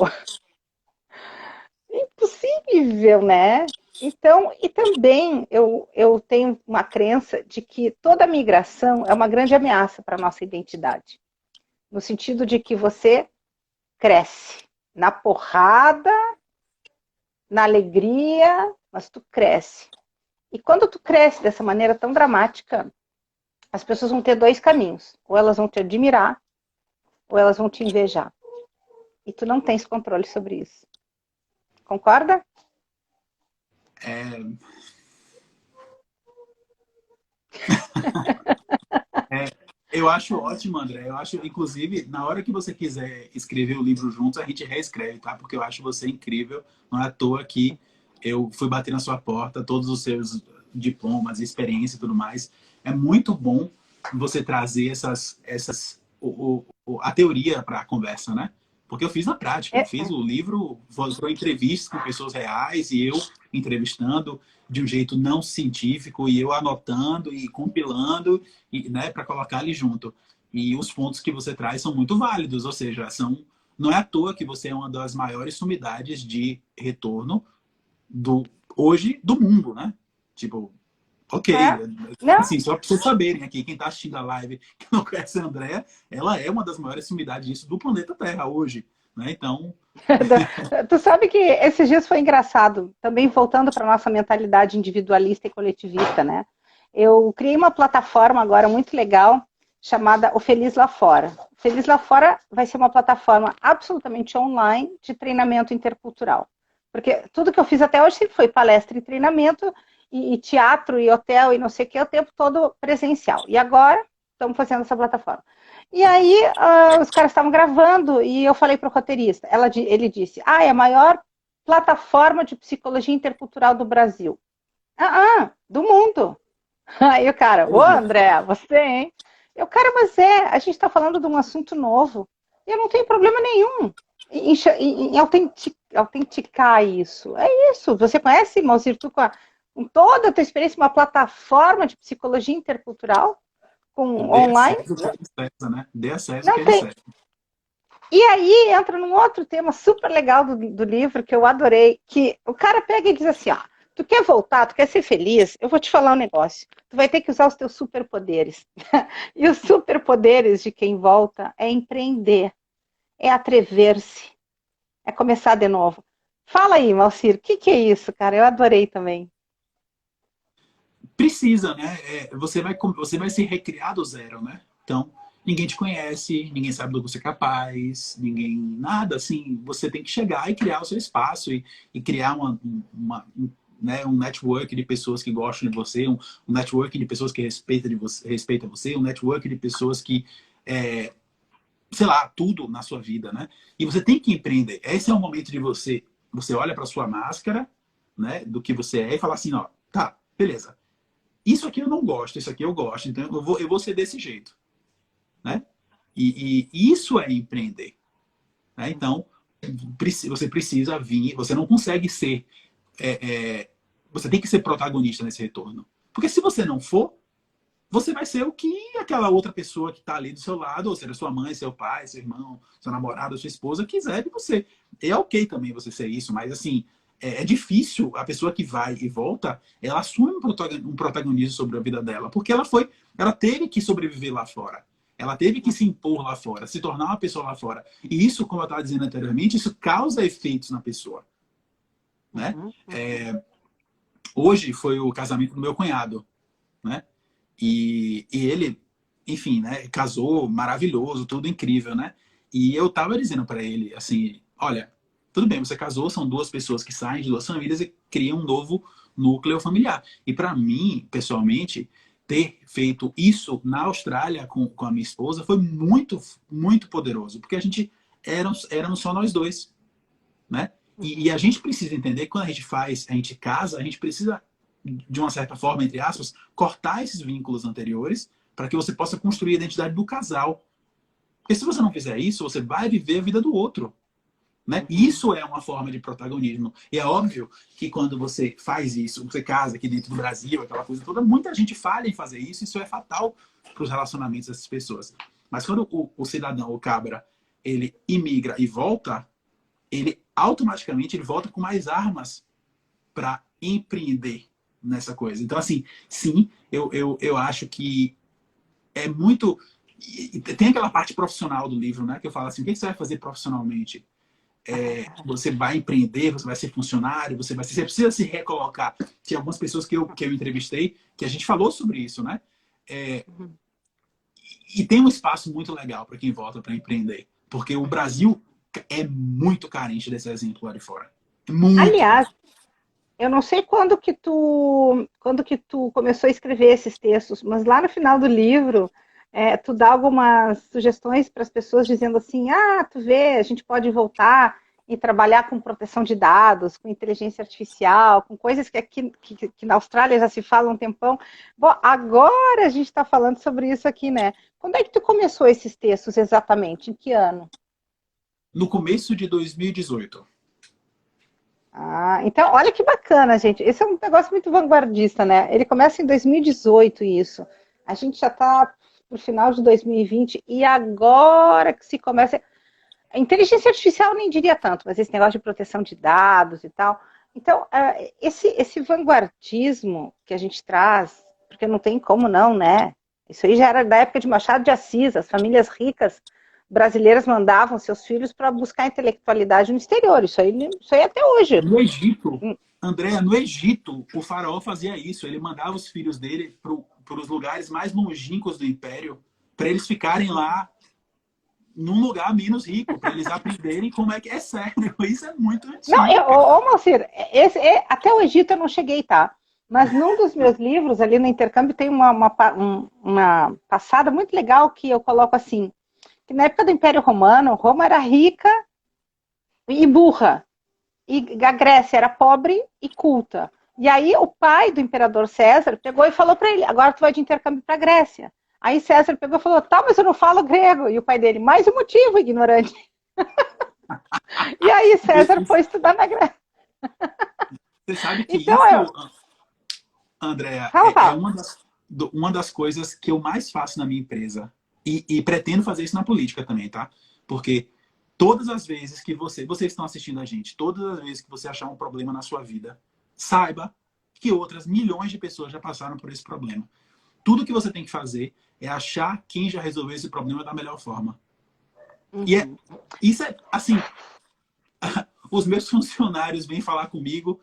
Impossível, né? Então, e também eu tenho uma crença de que toda migração é uma grande ameaça para a nossa identidade. No sentido de que você cresce na porrada, na alegria, mas tu cresce. E quando tu cresce dessa maneira tão dramática, as pessoas vão ter dois caminhos. Ou elas vão te admirar, ou elas vão te invejar. E tu não tens controle sobre isso. Concorda? É, eu acho ótimo, André. Eu acho, inclusive, na hora que você quiser escrever o livro juntos, a gente reescreve, tá? Porque eu acho você incrível. Não é à toa que eu fui bater na sua porta, todos os seus diplomas, experiência e tudo mais. É muito bom você trazer a teoria para a conversa, né? Porque eu fiz na prática. Eu É, fiz o livro, foram entrevistas com pessoas reais e eu entrevistando de um jeito não científico e eu anotando e compilando e, né, para colocar ali junto. E os pontos que você traz são muito válidos, ou seja, não é à toa que você é uma das maiores sumidades de retorno hoje do mundo, né? Tipo, ok, é. Não, assim, só para vocês saberem aqui, quem está assistindo a live que não conhece a Andrea, ela é uma das maiores sumidades disso do planeta Terra hoje, né? Então, tu sabe que esses dias foi engraçado, também voltando para nossa mentalidade individualista e coletivista, né? Eu criei uma plataforma agora muito legal chamada O Feliz Lá Fora. O Feliz Lá Fora vai ser uma plataforma absolutamente online de treinamento intercultural. Porque tudo que eu fiz até hoje sempre foi palestra e treinamento, e teatro, e hotel, e não sei o que, o tempo todo presencial. E agora estamos fazendo essa plataforma. E aí, os caras estavam gravando e eu falei para o roteirista. Ele disse: é a maior plataforma de psicologia intercultural do Brasil. Do mundo. Aí o cara: ô André, você, hein? Cara, mas a gente está falando de um assunto novo. E eu não tenho problema nenhum em autenticar isso. É isso. Você conhece, Moacir, tu com toda a tua experiência, uma plataforma de psicologia intercultural com dê online? acesso que ele acessa, né? Dê acesso que Não ele tem. acessa. E aí entra num outro tema super legal do livro, que eu adorei, que o cara pega e diz assim, tu quer voltar, tu quer ser feliz? Eu vou te falar um negócio. Tu vai ter que usar os teus superpoderes. E os superpoderes de quem volta é empreender, é atrever-se, é começar de novo. Fala aí, Malcir, o que é isso, cara? Eu adorei também. Precisa, né? Você vai se recriar do zero, né? Então, ninguém te conhece, ninguém sabe do que você é capaz, ninguém, nada, assim, você tem que chegar e criar o seu espaço e criar né, um network de pessoas que gostam de você, um network de pessoas que respeita você, um network de pessoas que, sei lá, tudo na sua vida, né? E você tem que empreender. Esse é o momento de você olha para sua máscara, né, do que você é e fala assim, ó, tá, beleza. Isso aqui eu não gosto, isso aqui eu gosto, então eu vou ser desse jeito, né? E isso é empreender, né? Então, você precisa vir, você não consegue ser, você tem que ser protagonista nesse retorno. Porque se você não for, você vai ser o que aquela outra pessoa que está ali do seu lado, ou seja, sua mãe, seu pai, seu irmão, seu namorado, sua esposa, quiser de você. É ok também você ser isso, mas assim, é difícil a pessoa que vai e volta, ela assume um protagonismo sobre a vida dela, porque ela teve que sobreviver lá fora. Ela teve que se impor lá fora, se tornar uma pessoa lá fora. E isso, como eu estava dizendo anteriormente, isso causa efeitos na pessoa, né? Hoje foi o casamento do meu cunhado, né? E ele, enfim, né, casou, maravilhoso, tudo incrível, né? E eu tava dizendo para ele, assim, olha, tudo bem, você casou, são duas pessoas que saem de duas famílias e criam um novo núcleo familiar. E para mim, pessoalmente, ter feito isso na Austrália com a minha esposa foi muito, muito poderoso, porque a gente éramos só nós dois, né? E a gente precisa entender que quando a gente casa, a gente precisa, de uma certa forma, entre aspas, cortar esses vínculos anteriores para que você possa construir a identidade do casal. Porque se você não fizer isso, você vai viver a vida do outro. Né? Isso é uma forma de protagonismo. E é óbvio que quando você faz isso, você casa aqui dentro do Brasil, aquela coisa toda, muita gente falha em fazer isso, isso é fatal para os relacionamentos dessas pessoas. Mas quando o cidadão, o cabra, ele imigra e volta, ele automaticamente ele volta com mais armas para empreender nessa coisa. Então, assim, sim, eu acho que é muito... Tem aquela parte profissional do livro, né? Que eu falo assim, o que você vai fazer profissionalmente? Você vai empreender, você vai ser funcionário, você precisa se recolocar. Tinha algumas pessoas que eu entrevistei que a gente falou sobre isso, né? E tem um espaço muito legal para quem volta para empreender, porque o Brasil é muito carente desse exemplo lá de fora. Muito. Aliás, eu não sei quando que tu começou a escrever esses textos, mas lá no final do livro, tu dá algumas sugestões para as pessoas dizendo assim, tu vê, a gente pode voltar e trabalhar com proteção de dados, com inteligência artificial, com coisas que aqui que na Austrália já se fala há um tempão. Bom, agora a gente está falando sobre isso aqui, né? Quando é que tu começou esses textos exatamente? Em que ano? No começo de 2018. Então, olha que bacana, gente. Esse é um negócio muito vanguardista, né? Ele começa em 2018, isso. A gente já está no final de 2020 e agora que se começa... A inteligência artificial nem diria tanto, mas esse negócio de proteção de dados e tal. Então, esse vanguardismo que a gente traz, porque não tem como não, né? Isso aí já era da época de Machado de Assis, as famílias ricas brasileiras mandavam seus filhos para buscar intelectualidade no exterior. Isso aí até hoje. No Egito, Andréa, no Egito, o faraó fazia isso. Ele mandava os filhos dele para os lugares mais longínquos do império, para eles ficarem lá num lugar menos rico, para eles aprenderem como é que é sério. Isso é muito antigo. Não, Malcir, até o Egito eu não cheguei, tá? Mas num dos meus livros, ali no intercâmbio, tem uma passada muito legal que eu coloco assim, que na época do Império Romano, Roma era rica e burra, e a Grécia era pobre e culta. E aí o pai do imperador César pegou e falou para ele, agora tu vai de intercâmbio para a Grécia. Aí César pegou e falou, tá, mas eu não falo grego. E o pai dele, mais um motivo, ignorante. E aí César foi estudar na Grécia. Você sabe que então, Andréa, uma das coisas que eu mais faço na minha empresa, e pretendo fazer isso na política também, tá? Porque todas as vezes que vocês estão assistindo a gente, todas as vezes que você achar um problema na sua vida, saiba que outras milhões de pessoas já passaram por esse problema. Tudo que você tem que fazer é achar quem já resolveu esse problema da melhor forma. E isso é, assim, os meus funcionários vêm falar comigo,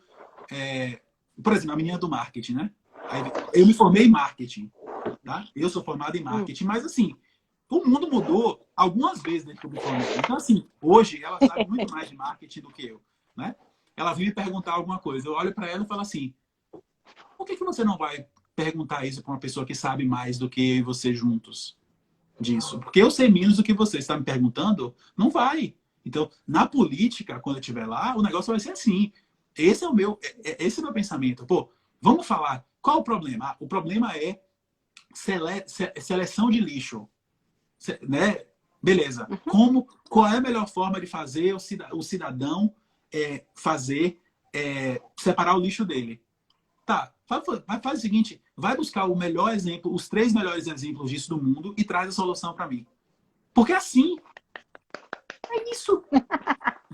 por exemplo, a menina do marketing, né? Eu me formei em marketing, tá? Eu sou formado em marketing, mas assim, o mundo mudou algumas vezes desde que eu me formei. Então, assim, hoje ela sabe muito mais de marketing do que eu, né? Ela vem me perguntar alguma coisa. Eu olho para ela e falo assim, por que você não vai perguntar isso para uma pessoa que sabe mais do que eu e você juntos disso? Porque eu sei menos do que você está me perguntando, não vai. Então, na política, quando eu estiver lá, o negócio vai ser assim. Esse é o meu pensamento. Pô, vamos falar. Qual o problema? O problema é seleção de lixo. Né? Beleza. Qual é a melhor forma de fazer o cidadão separar o lixo dele? Tá, faz o seguinte, vai buscar o melhor exemplo, os 3 melhores exemplos disso do mundo e traz a solução para mim. Porque assim, é isso.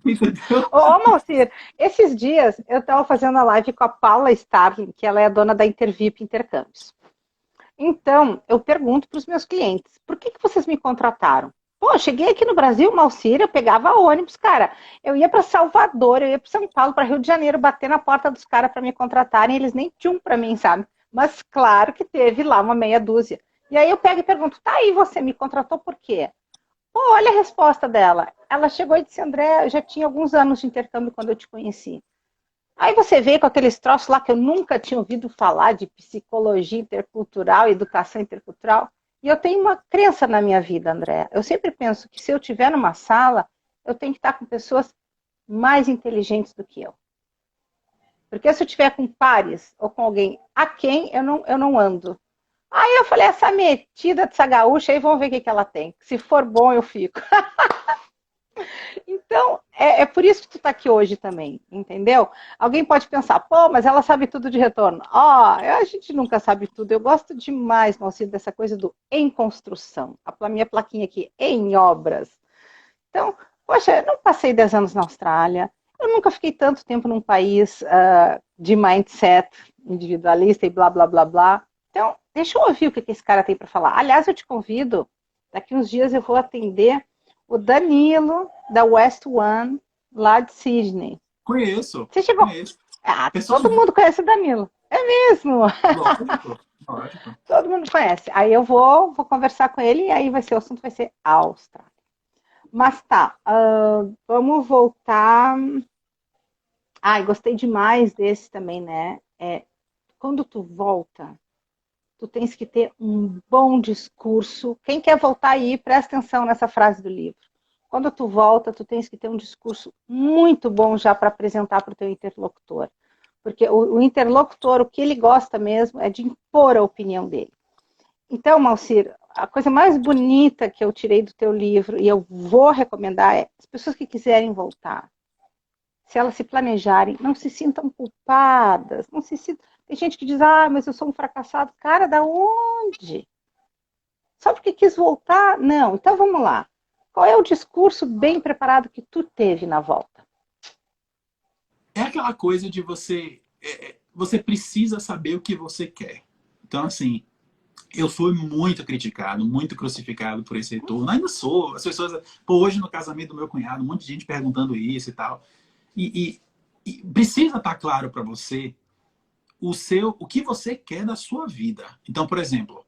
Entendeu? Malcir, esses dias eu estava fazendo a live com a Paula Starling, que ela é a dona da Intervip Intercâmbios. Então, eu pergunto para os meus clientes, por que vocês me contrataram? Pô, cheguei aqui no Brasil, Malcir, eu pegava ônibus, cara. Eu ia para Salvador, eu ia para São Paulo, para Rio de Janeiro, bater na porta dos caras para me contratarem, eles nem tinham para mim, sabe? Mas claro que teve lá uma meia dúzia. E aí eu pego e pergunto, tá aí, você me contratou por quê? Pô, olha a resposta dela. Ela chegou e disse, André, eu já tinha alguns anos de intercâmbio quando eu te conheci. Aí você veio com aqueles troços lá que eu nunca tinha ouvido falar de psicologia intercultural, educação intercultural. E eu tenho uma crença na minha vida, André. Eu sempre penso que se eu estiver numa sala, eu tenho que estar com pessoas mais inteligentes do que eu. Porque se eu estiver com pares ou com alguém a quem eu não ando. Aí eu falei, essa metida dessa gaúcha aí, vamos ver o que ela tem. Se for bom, eu fico. Então, é por isso que tu tá aqui hoje também, entendeu? Alguém pode pensar, pô, mas ela sabe tudo de retorno. A gente nunca sabe tudo. Eu gosto demais, Malcir, dessa coisa do em construção. A minha plaquinha aqui, em obras. Então, poxa, eu não passei 10 anos na Austrália. Eu nunca fiquei tanto tempo num país de mindset individualista e blá, blá, blá, blá. Então, deixa eu ouvir o que esse cara tem para falar. Aliás, eu te convido, daqui uns dias eu vou atender o Danilo, da West One, lá de Sydney. Conheço, Você chegou? conheço. Ah, Pessoas, todo mundo conhece o Danilo. É mesmo. lógico, lógico. Todo mundo conhece. Aí eu vou conversar com ele e aí o assunto vai ser Austrália. Mas tá, vamos voltar. Ai, gostei demais desse também, né? Quando tu volta, tu tens que ter um bom discurso. Quem quer voltar aí, presta atenção nessa frase do livro. Quando tu volta, tu tens que ter um discurso muito bom já para apresentar para o teu interlocutor. Porque o interlocutor, o que ele gosta mesmo é de impor a opinião dele. Então, Malcir, a coisa mais bonita que eu tirei do teu livro, e eu vou recomendar, é as pessoas que quiserem voltar, se elas se planejarem, não se sintam culpadas, não se sintam... Tem gente que diz, mas eu sou um fracassado. Cara, da onde? Só porque quis voltar? Não. Então, vamos lá. Qual é o discurso bem preparado que tu teve na volta? É aquela coisa de você precisa saber o que você quer. Então, assim, eu fui muito criticado, muito crucificado por esse retorno. Ainda sou. As pessoas, pô, hoje no casamento do meu cunhado, um monte de gente perguntando isso e tal. E precisa estar claro para você o que você quer da sua vida. Então, por exemplo,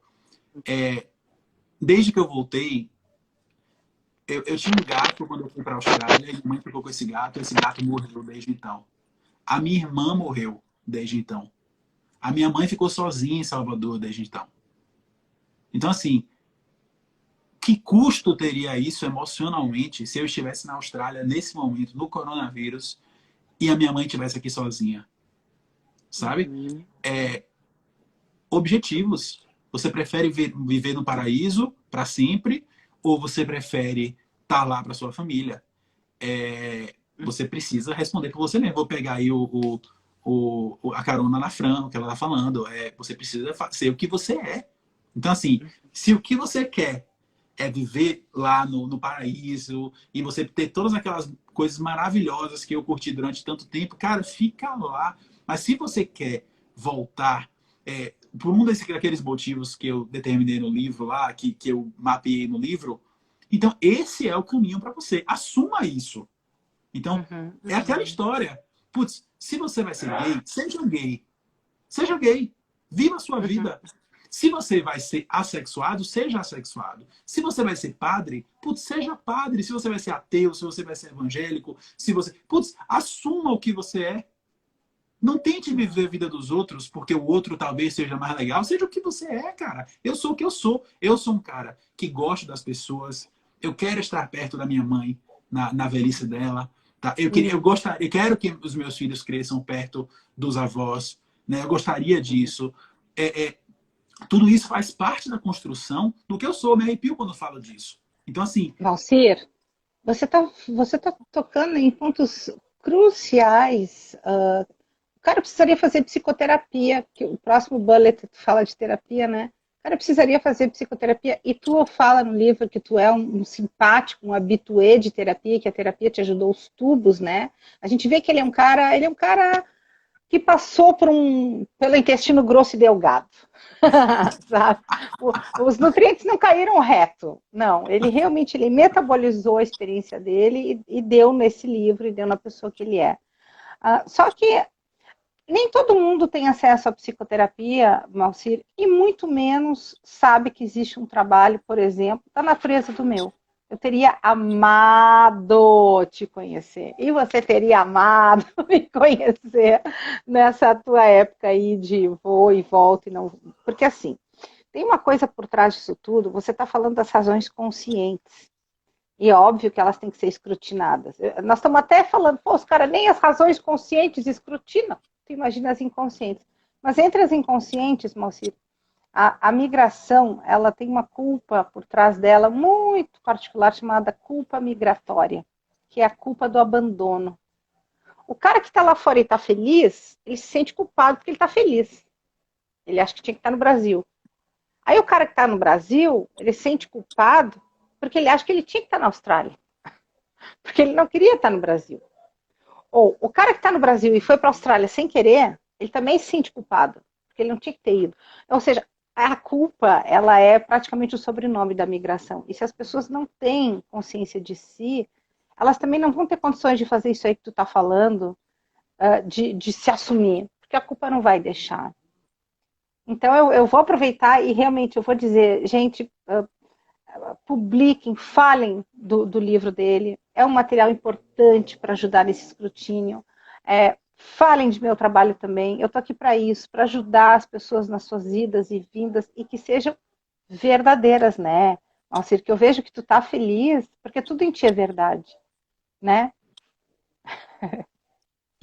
desde que eu voltei, eu tinha um gato quando eu fui para a Austrália, e minha mãe ficou com esse gato morreu desde então. A minha irmã morreu desde então. A minha mãe ficou sozinha em Salvador desde então. Então, assim, que custo teria isso emocionalmente se eu estivesse na Austrália nesse momento, no coronavírus, e a minha mãe estivesse aqui sozinha? Sabe? Uhum. Objetivos. Você prefere viver no paraíso para sempre ou você prefere estar lá para sua família? Você precisa responder por você mesmo. Vou pegar aí a carona na Fran, o que ela está falando. Você precisa ser o que você é. Então, assim, se o que você quer é viver lá no paraíso e você ter todas aquelas coisas maravilhosas que eu curti durante tanto tempo, cara, fica lá. Mas se você quer voltar por um daqueles motivos que eu determinei no livro lá, que eu mapeei no livro, então esse é o caminho para você. Assuma isso. Então, Uhum. é aquela história. Putz, se você vai ser gay, seja um gay. Seja gay. Viva a sua Uhum. vida. Se você vai ser assexuado, seja assexuado. Se você vai ser padre, putz, seja padre. Se você vai ser ateu, se você vai ser evangélico, se você... Putz, assuma o que você é. Não tente viver a vida dos outros porque o outro talvez seja mais legal. Seja o que você é, cara. Eu sou o que eu sou. Eu sou um cara que gosta das pessoas. Eu quero estar perto da minha mãe na velhice dela. Tá? Eu quero que os meus filhos cresçam perto dos avós. Né? Eu gostaria disso. Tudo isso faz parte da construção do que eu sou. Eu me arrepio quando eu falo disso. Então, assim, Valcir, você tá tocando em pontos cruciais. O cara precisaria fazer psicoterapia, que o próximo bullet fala de terapia, né? O cara precisaria fazer psicoterapia e tu fala no livro que tu é um simpático, um habitué de terapia, que a terapia te ajudou os tubos, né? A gente vê que ele é um cara que passou pelo intestino grosso e delgado. Sabe? Os nutrientes não caíram reto. Não, ele metabolizou a experiência dele e deu nesse livro, e deu na pessoa que ele é. Só que nem todo mundo tem acesso à psicoterapia, Malcir, e muito menos sabe que existe um trabalho, por exemplo, da natureza do meu. Eu teria amado te conhecer. E você teria amado me conhecer nessa tua época aí de vou e volto e não. Porque assim, tem uma coisa por trás disso tudo, você está falando das razões conscientes. E é óbvio que elas têm que ser escrutinadas. Nós estamos até falando, pô, os caras nem as razões conscientes escrutinam. Tu imagina as inconscientes. Mas entre as inconscientes, Malcir, a migração, ela tem uma culpa por trás dela muito particular chamada culpa migratória, que é a culpa do abandono. O cara que está lá fora e está feliz, ele se sente culpado porque ele está feliz. Ele acha que tinha que estar no Brasil. Aí o cara que está no Brasil, ele se sente culpado porque ele acha que ele tinha que estar na Austrália. Porque ele não queria estar no Brasil. Ou o cara que está no Brasil e foi para a Austrália sem querer, ele também se sente culpado, porque ele não tinha que ter ido. Ou seja, a culpa, ela é praticamente o sobrenome da migração. E se as pessoas não têm consciência de si, elas também não vão ter condições de fazer isso aí que tu está falando, de se assumir, porque a culpa não vai deixar. Então, eu vou aproveitar e realmente eu vou dizer, gente, publiquem, falem do livro dele. É um material importante para ajudar nesse escrutínio. Falem de meu trabalho também. Eu estou aqui para isso, para ajudar as pessoas nas suas idas e vindas e que sejam verdadeiras, né? Alcir, que eu vejo que tu tá feliz, porque tudo em ti é verdade, né?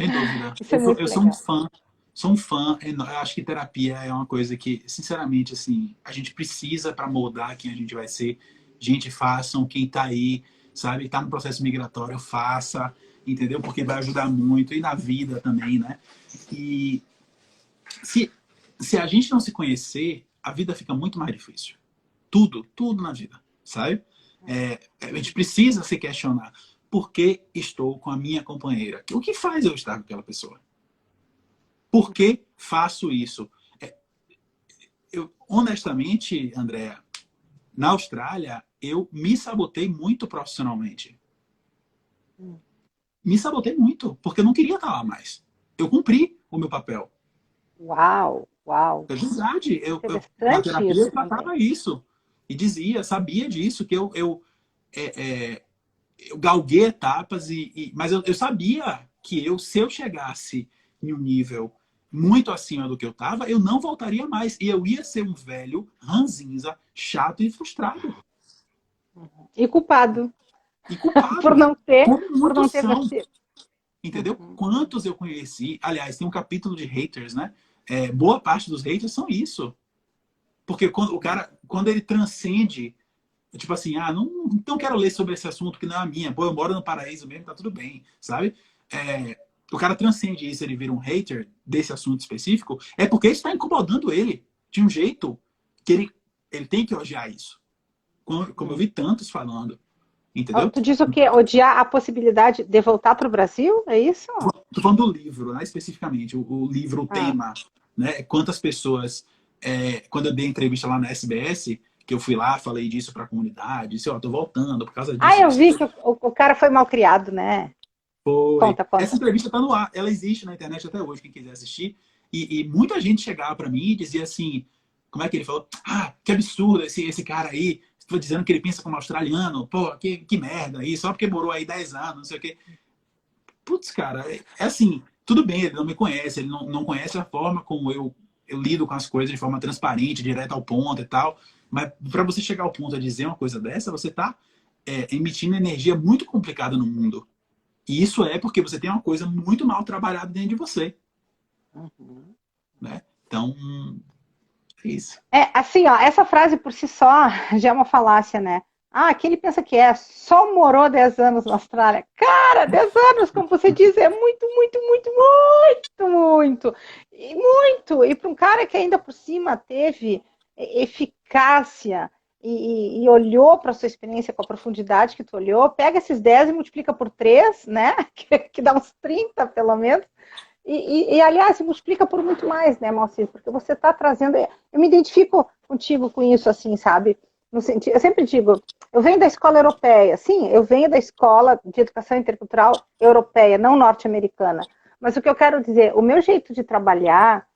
Sem dúvida. Isso é muito Eu sou um legal. fã. Sou um fã. Eu acho que terapia é uma coisa que, sinceramente, assim, a gente precisa para moldar quem a gente vai ser. Gente, façam. Quem tá aí, sabe, tá no processo migratório, faça, entendeu? Porque vai ajudar muito. E na vida também, né? E se a gente não se conhecer, a vida fica muito mais difícil. Tudo na vida, sabe? A gente precisa se questionar. Por que estou com a minha companheira? O que faz eu estar com aquela pessoa? Por que faço isso? Honestamente, Andréa, na Austrália, eu me sabotei muito profissionalmente. Me sabotei muito, porque eu não queria estar lá mais. Eu cumpri o meu papel. Uau, uau. É verdade. Na Interessante terapia eu isso também. tratava isso. E dizia, sabia disso, que eu galguei etapas, mas eu sabia que se eu chegasse em um nível muito acima do que eu estava, eu não voltaria mais. E eu ia ser um velho ranzinza, chato e frustrado. E culpado E por culpado. não ter, Como por não muitos ter são. vencido. Entendeu? Quantos eu conheci. Aliás, tem um capítulo de haters, né? Boa parte dos haters são isso. Porque quando ele transcende, tipo assim, não quero ler sobre esse assunto que não é a minha. Pô, eu moro no paraíso mesmo, tá tudo bem, sabe? O cara transcende isso, ele vira um hater desse assunto específico, é porque isso está incomodando ele de um jeito que ele tem que odiar isso. Como eu vi tantos falando, entendeu? Tu diz o quê? Odiar a possibilidade de voltar para o Brasil? É isso? Tô falando do livro, né, especificamente, o livro, o Ah. tema, né? Quantas pessoas, quando eu dei entrevista lá na SBS, que eu fui lá, falei disso para a comunidade, disse, tô voltando por causa disso. Eu vi que o cara foi mal criado, né? Foi. Conta, Essa conta. entrevista tá no ar, ela existe na internet até hoje, quem quiser assistir. E muita gente chegava para mim e dizia assim, como é que ele falou? Que absurdo esse cara aí, estou dizendo que ele pensa como australiano, pô, que merda aí, só porque morou aí 10 anos, não sei o quê. Putz, cara, assim, tudo bem, ele não me conhece, ele não conhece a forma como eu lido com as coisas de forma transparente, direta ao ponto e tal. Mas para você chegar ao ponto de dizer uma coisa dessa, você está emitindo energia muito complicada no mundo. E isso é porque você tem uma coisa muito mal trabalhada dentro de você. Né? Então, é isso. Assim, ó, essa frase por si só já é uma falácia, né? Quem ele pensa que só morou 10 anos na Austrália. Cara, 10 anos, como você diz, é muito, muito, muito, muito, muito. E muito. E para um cara que ainda por cima teve eficácia e olhou para a sua experiência com a profundidade que tu olhou, pega esses 10 e multiplica por 3, né? Que dá uns 30, pelo menos. Aliás, multiplica por muito mais, né, Malcir? Porque você está trazendo... Eu me identifico contigo com isso, assim, sabe? No sentido, eu sempre digo, eu venho da escola europeia. Sim, eu venho da escola de educação intercultural europeia, não norte-americana. Mas o que eu quero dizer, o meu jeito de trabalhar,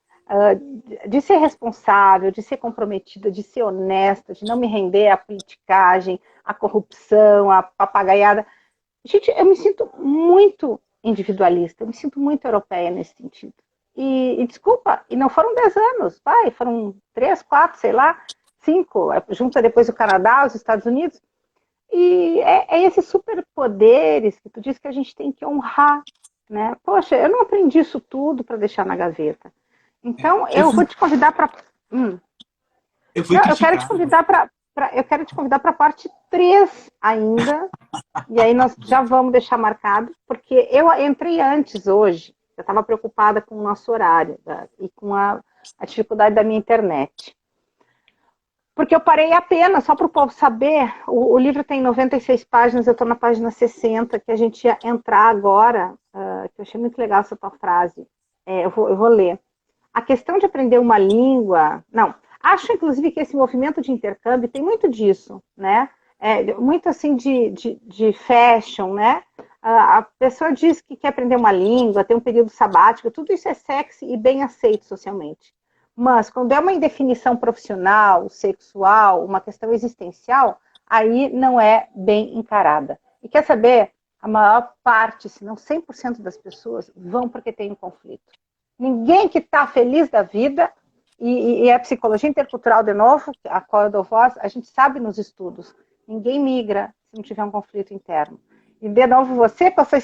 de ser responsável, de ser comprometida, de ser honesta, de não me render à politicagem, à corrupção, à papagaiada. Gente, eu me sinto muito individualista, eu me sinto muito europeia nesse sentido. E desculpa, e não foram 10 anos, foram 3, 4, sei lá, 5, junta depois o Canadá, os Estados Unidos. E esses superpoderes que tu diz que a gente tem que honrar, né? Poxa, eu não aprendi isso tudo para deixar na gaveta. Então, eu vou te convidar para... Eu fui eu quero te convidar para a parte 3 ainda, e aí nós já vamos deixar marcado, porque eu entrei antes hoje, eu estava preocupada com o nosso horário e com a dificuldade da minha internet. Porque eu parei apenas, só para o povo saber, o livro tem 96 páginas, eu estou na página 60, que a gente ia entrar agora, que eu achei muito legal essa tua frase, eu vou ler. A questão de aprender uma língua... Não, acho inclusive que esse movimento de intercâmbio tem muito disso, né? muito assim de fashion, né? A pessoa diz que quer aprender uma língua, ter um período sabático, tudo isso é sexy e bem aceito socialmente. Mas quando é uma indefinição profissional, sexual, uma questão existencial, aí não é bem encarada. E quer saber? A maior parte, se não 100% das pessoas, vão porque tem um conflito. Ninguém que está feliz da vida, e a psicologia intercultural, de novo, a qual eu dou voz, a gente sabe nos estudos, ninguém migra se não tiver um conflito interno. E, de novo, você, com a sua